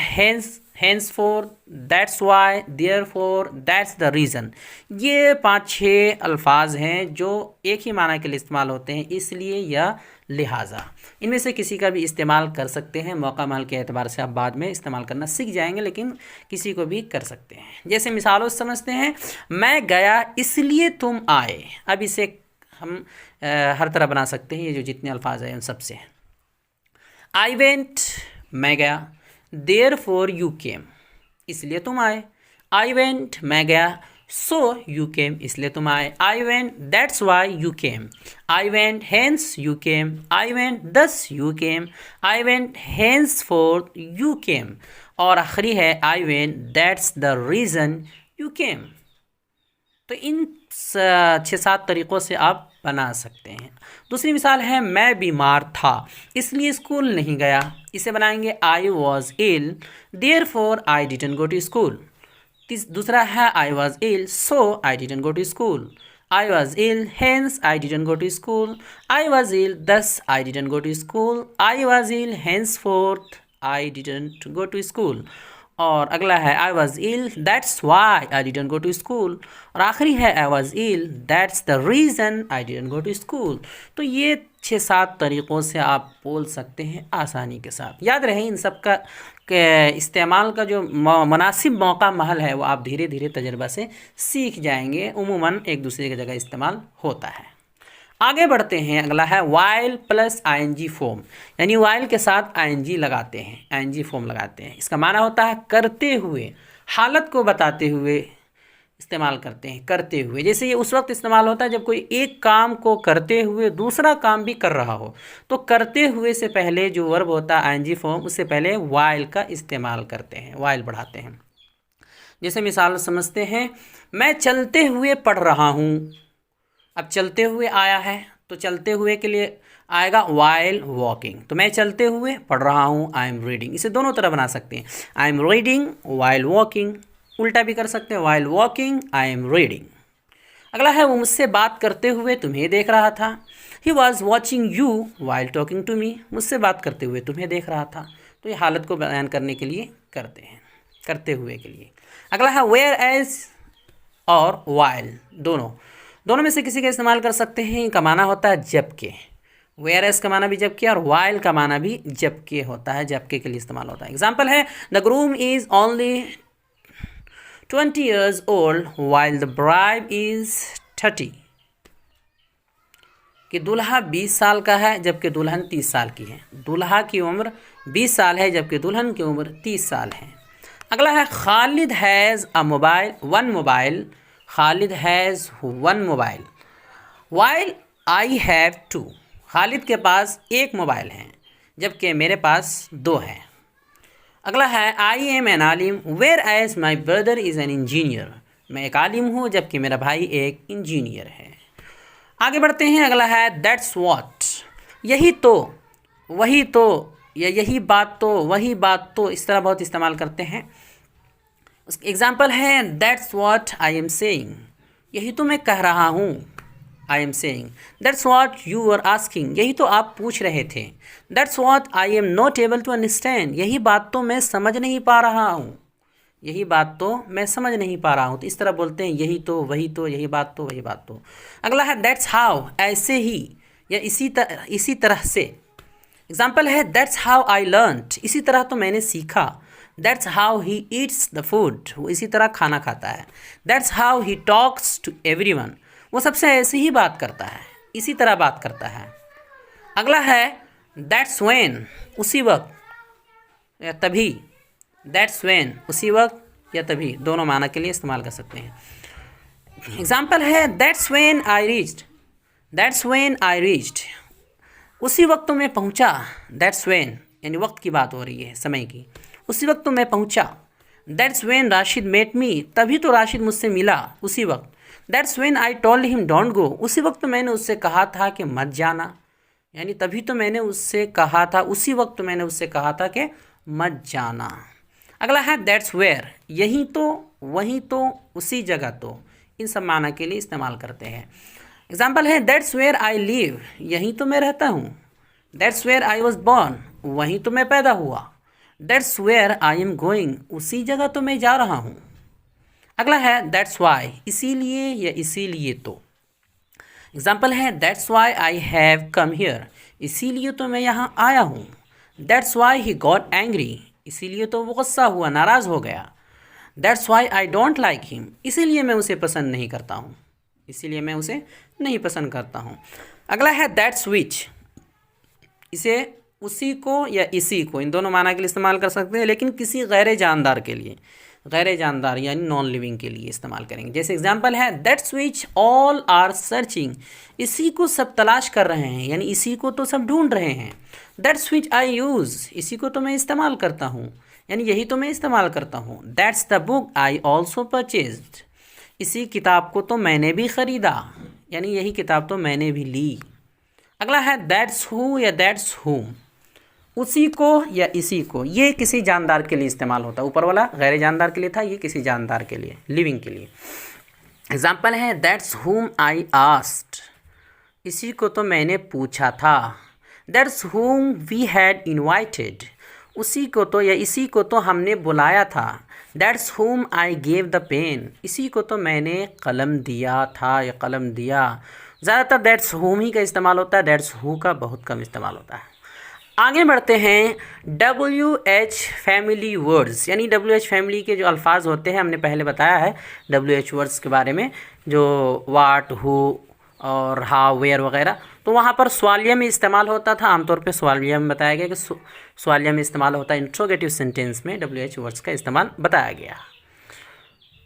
hence for, that's why, therefore, that's the reason. ये 5-6 अल्फाज हैं जो एक ही माना के लिए इस्तेमाल होते हैं, इसलिए या लिहाजा। इनमें से किसी का भी इस्तेमाल कर सकते हैं। मौका महल के एतबार से आप बाद में इस्तेमाल करना सीख जाएंगे, लेकिन किसी को भी कर सकते हैं। जैसे मिसालों से समझते हैं, मैं गया इसलिए तुम आए। अब इसे हम हर तरह बना सकते हैं, ये जो जितने अल्फाज हैं उन सब से। आई वेंट, मैं गया। देयर फॉर यू केम, इसलिए तुम आए। आई वेंट, मैं गया। सो यू केम, इसलिए तुम आए। I went, that's why you came. I went, hence you came. I went, thus you came. I went, hence for you came. और आखिरी है I went, that's the reason you came. तो इन 6-7 तरीक़ों से आप बना सकते हैं। दूसरी मिसाल है, मैं बीमार था इसलिए स्कूल नहीं गया। इसे बनाएंगे I was ill, therefore I didn't go to school. दूसरा है I was ill, so I didn't go to school. I was ill, hence I didn't go to school. I was ill, thus I didn't go to school. I was ill, henceforth I didn't go to school. और अगला है I was ill, that's why I didn't go to school. और आखिरी है I was ill, that's the reason I didn't go to school. तो ये 6-7 तरीक़ों से आप बोल सकते हैं आसानी के साथ। याद रहे, इन सब का इस्तेमाल का जो मुनासिब मौका महल है वो आप धीरे धीरे तजर्बा से सीख जाएंगे। उमूमन एक दूसरे की जगह इस्तेमाल होता है। आगे बढ़ते हैं, अगला है वाइल प्लस आईएनजी फॉर्म, यानी वाइल के साथ आईएनजी लगाते हैं, आईएनजी फॉर्म लगाते हैं। इसका माना होता है करते हुए, हालत को बताते हुए इस्तेमाल करते हैं, करते हुए। जैसे ये उस वक्त इस्तेमाल होता है जब कोई एक काम को करते हुए दूसरा काम भी कर रहा हो, तो करते हुए से पहले जो वर्ब होता है आईएनजी फॉर्म, उससे पहले वाइल का इस्तेमाल करते हैं, वाइल बढ़ाते हैं। जैसे मिसाल समझते हैं, मैं चलते हुए पढ़ रहा हूँ। अब चलते हुए आया है तो चलते हुए के लिए आएगा वाइल वॉकिंग। तो मैं चलते हुए पढ़ रहा हूँ, आई एम रीडिंग। इसे दोनों तरह बना सकते हैं, I am reading while walking. उल्टा भी कर सकते हैं, while walking I am reading. अगला है वो मुझसे बात करते हुए तुम्हें देख रहा था। He was watching you while talking to me. मुझसे बात करते हुए तुम्हें देख रहा था। तो ये हालत को बयान करने के लिए करते हैं, करते हुए के लिए। अगला है वेयर एज और वाइल, दोनों में से किसी का इस्तेमाल कर सकते हैं। इनका माना होता है जबकि, वेयर एज का माना भी जबकि और वाइल का माना भी जबकि होता है, जबकि के लिए इस्तेमाल होता है। एग्जाम्पल है, the groom is only 20 years old while the bride is 30। कि दूल्हा 20 साल का है जबकि दुल्हन 30 साल की है। दूल्हा की उम्र 20 साल है जबकि दुल्हन की उम्र 30 साल है। अगला है Khalid has a mobile, one mobile. Khalid has one mobile while I have two. खालिद के पास एक मोबाइल है जबकि मेरे पास 2 हैं। अगला है I am an alim whereas my brother is an engineer. मैं एक आलिम हूँ जबकि मेरा भाई एक इंजीनियर है। आगे बढ़ते हैं, अगला है दैट्स वॉट, यही तो, वही तो, या यही बात तो, वही बात तो, इस तरह बहुत इस्तेमाल करते हैं। उसका एग्जाम्पल है that's what I am saying, यही तो मैं कह रहा हूँ, I am saying. That's what you are asking, यही तो आप पूछ रहे थे। That's what I am not able to understand, यही बात तो मैं समझ नहीं पा रहा हूँ, यही बात तो मैं समझ नहीं पा रहा हूँ। तो इस तरह बोलते हैं यही तो, वही तो, यही बात तो, वही बात तो। अगला है दैट्स हाउ, ऐसे ही या इसी तरह से। एग्जाम्पल है दैट्स हाउ आई लर्नड, इसी तरह तो मैंने सीखा। That's how he eats the food, वो इसी तरह खाना खाता है। That's how he talks to everyone, वो सबसे ऐसे ही बात करता है, इसी तरह बात करता है। अगला है दैट्स व्हेन, उसी वक्त या तभी। दैट्स व्हेन, उसी वक्त या तभी, दोनों माना के लिए इस्तेमाल कर सकते हैं। एग्जाम्पल है that's when I reached, that's when I reached, उसी वक्त तो मैं पहुंचा। दैट्स व्हेन यानी वक्त की बात हो रही है, समय की। उसी वक्त तो मैं पहुंचा। That's when Rashid met me, तभी तो राशिद मुझसे मिला, उसी वक्त। That's when I told him don't go, उसी वक्त तो मैंने उससे कहा था कि मत जाना, यानी तभी तो मैंने उससे कहा था, उसी वक्त तो मैंने उससे कहा था कि मत जाना। अगला है दैट्स वेयर, यहीं तो, वहीं तो, उसी जगह तो, इन सब माना के लिए इस्तेमाल करते हैं। एग्जाम्पल है दैट्स वेयर आई लिव, यहीं तो मैं रहता हूँ। That's where I was born, वहीं तो मैं पैदा हुआ। That's where I am going, उसी जगह तो मैं जा रहा हूँ। अगला है दैट्स वाई, इसीलिए या इसीलिए तो। एग्जाम्पल है that's why I have come here, इसीलिए तो मैं यहाँ आया हूँ। That's why he got angry, इसीलिए तो वो गुस्सा हुआ, नाराज़ हो गया। That's why I don't like him, इसीलिए मैं उसे पसंद नहीं करता हूँ, इसीलिए मैं उसे नहीं पसंद करता हूँ। अगला है दैट्स विच, इसे उसी को या इसी को, इन दोनों माना के लिए इस्तेमाल कर सकते हैं, लेकिन किसी गैर जानदार के लिए, गैर जानदार यानी नॉन लिविंग के लिए इस्तेमाल करेंगे। जैसे एग्जांपल है that's which all are searching, इसी को सब तलाश कर रहे हैं, यानी इसी को तो सब ढूंढ रहे हैं। दैट्स विच आई यूज़, इसी को तो मैं इस्तेमाल करता हूँ, यानी यही तो मैं इस्तेमाल करता हूँ। That's the book I also purchased, इसी किताब को तो मैंने भी ख़रीदा, यानी यही किताब तो मैंने भी ली। अगला है दैट्स हु या दैट्स हुम, उसी को या इसी को, ये किसी जानदार के लिए इस्तेमाल होता है। ऊपर वाला गैर जानदार के लिए था, ये किसी जानदार के लिए, लिविंग के लिए। एग्जाम्पल है दैट्स हुम आई आस्क्ड, इसी को तो मैंने पूछा था। That's whom we had invited, उसी को तो या इसी को तो हमने बुलाया था। दैट्स हुम आई गेव द पेन, इसी को तो मैंने कलम दिया था या कलम दिया। ज़्यादातर दैट्स हुम ही का इस्तेमाल होता है, दैट्स हु का बहुत कम इस्तेमाल होता है। आगे बढ़ते हैं WH फैमिली वर्ड्स, यानी WH फैमिली के जो अल्फाज होते हैं, हमने पहले बताया है WH वर्ड्स के बारे में, जो वाट, हु और हाउ, वेयर वगैरह। तो वहाँ पर सवालिया में इस्तेमाल होता था, आमतौर पे सवालिया में बताया गया कि सवालिया में इस्तेमाल होता है। इंट्रोगेटिव सेंटेंस में WH वर्ड्स का इस्तेमाल बताया गया।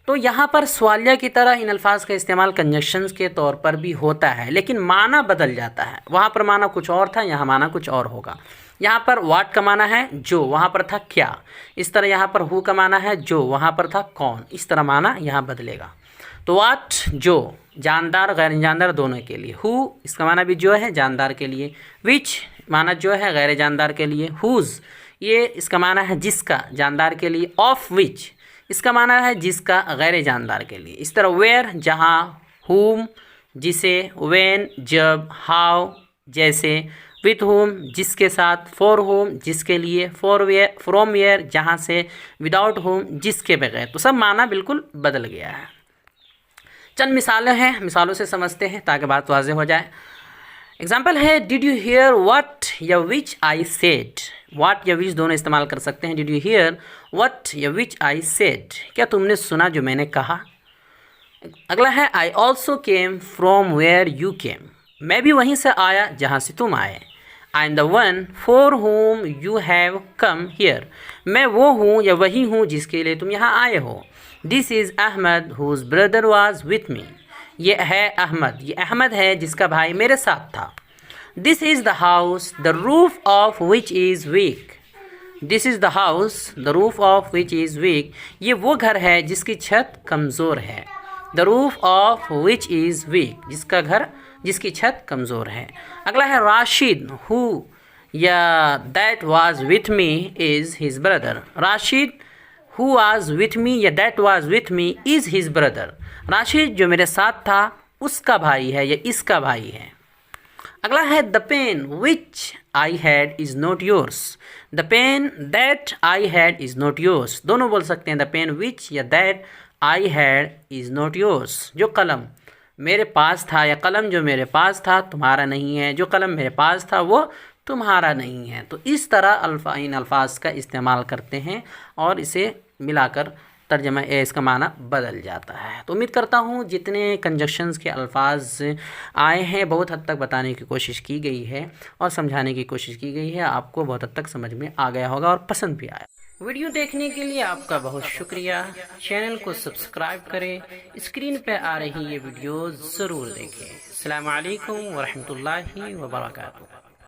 तो यहाँ पर सवालिया की तरह इन अल्फाज का इस्तेमाल कंजक्शंस के तौर पर भी होता है, लेकिन माना बदल जाता है। वहाँ पर माना कुछ और था, यहाँ माना कुछ और होगा। यहाँ पर वाट का माना है जो, वहाँ पर था क्या। इस तरह यहाँ पर हु का माना है जो, वहाँ पर था कौन। इस तरह माना यहाँ बदलेगा। तो वाट जो, जानदार गैर जानदार दोनों के लिए। हु इसका माना भी जो है, जानदार के लिए। विच माना जो है, गैर जानदार के लिए। हुज़ ये इसका माना है जिसका, जानदार के लिए। ऑफ विच इसका माना है जिसका, गैर जानदार के लिए। इस तरह वेयर जहाँ, हुम जिसे, व्हेन जब, हाउ जैसे, विथ होम जिसके साथ, फॉर होम जिसके लिए, फॉर वेयर फ्रॉम वेयर जहाँ से, विदाउट होम जिसके बगैर। तो सब माना बिल्कुल बदल गया है। चंद मिसालें हैं, मिसालों से समझते हैं ताकि बात वाज़ेह हो जाए। एग्जाम्पल है डिड यू हियर व्हाट या विच आई सेड, व्हाट या विच दोनों इस्तेमाल कर सकते हैं। डिड यू हियर व्हाट या विच आई सेड, क्या तुमने सुना जो मैंने कहा। अगला है I also came from where you came, मैं भी वहीं से आया जहाँ से तुम आए। I am the one for whom you have come here, मैं वो हूँ या वही हूँ जिसके लिए तुम यहाँ आए हो। This is Ahmed whose brother was with me, ये है अहमद, ये अहमद है जिसका भाई मेरे साथ था। This is the house the roof of which is weak, this is the house the roof of which is weak, ये वो घर है जिसकी छत कमज़ोर है। The roof of which is weak, जिसका घर, जिसकी छत कमज़ोर है। अगला है राशिद हु या that was with me is his brother, Rashid who was with me या that was with me is his brother, Rashid जो मेरे साथ था उसका भाई है या इसका भाई है। अगला है the pen which I had is not yours, the pen that I had is not yours, दोनों बोल सकते हैं। द पेन विच या that I had is not yours, जो कलम मेरे पास था या कलम जो मेरे पास था तुम्हारा नहीं है, जो कलम मेरे पास था वो तुम्हारा नहीं है। तो इस तरह इन अल्फाज का इस्तेमाल करते हैं और इसे मिलाकर तर्जमा इसका माना बदल जाता है। तो उम्मीद करता हूँ जितने कंजक्शंस के अल्फाज आए हैं बहुत हद तक बताने की कोशिश की गई है और समझाने की कोशिश की गई है, आपको बहुत हद तक समझ में आ गया होगा और पसंद भी आया। वीडियो देखने के लिए आपका बहुत शुक्रिया। चैनल को सब्सक्राइब करें, स्क्रीन पे आ रही ये वीडियो ज़रूर देखें। अस्सलाम वालेकुम व रहमतुल्लाहि व बरकातुहू।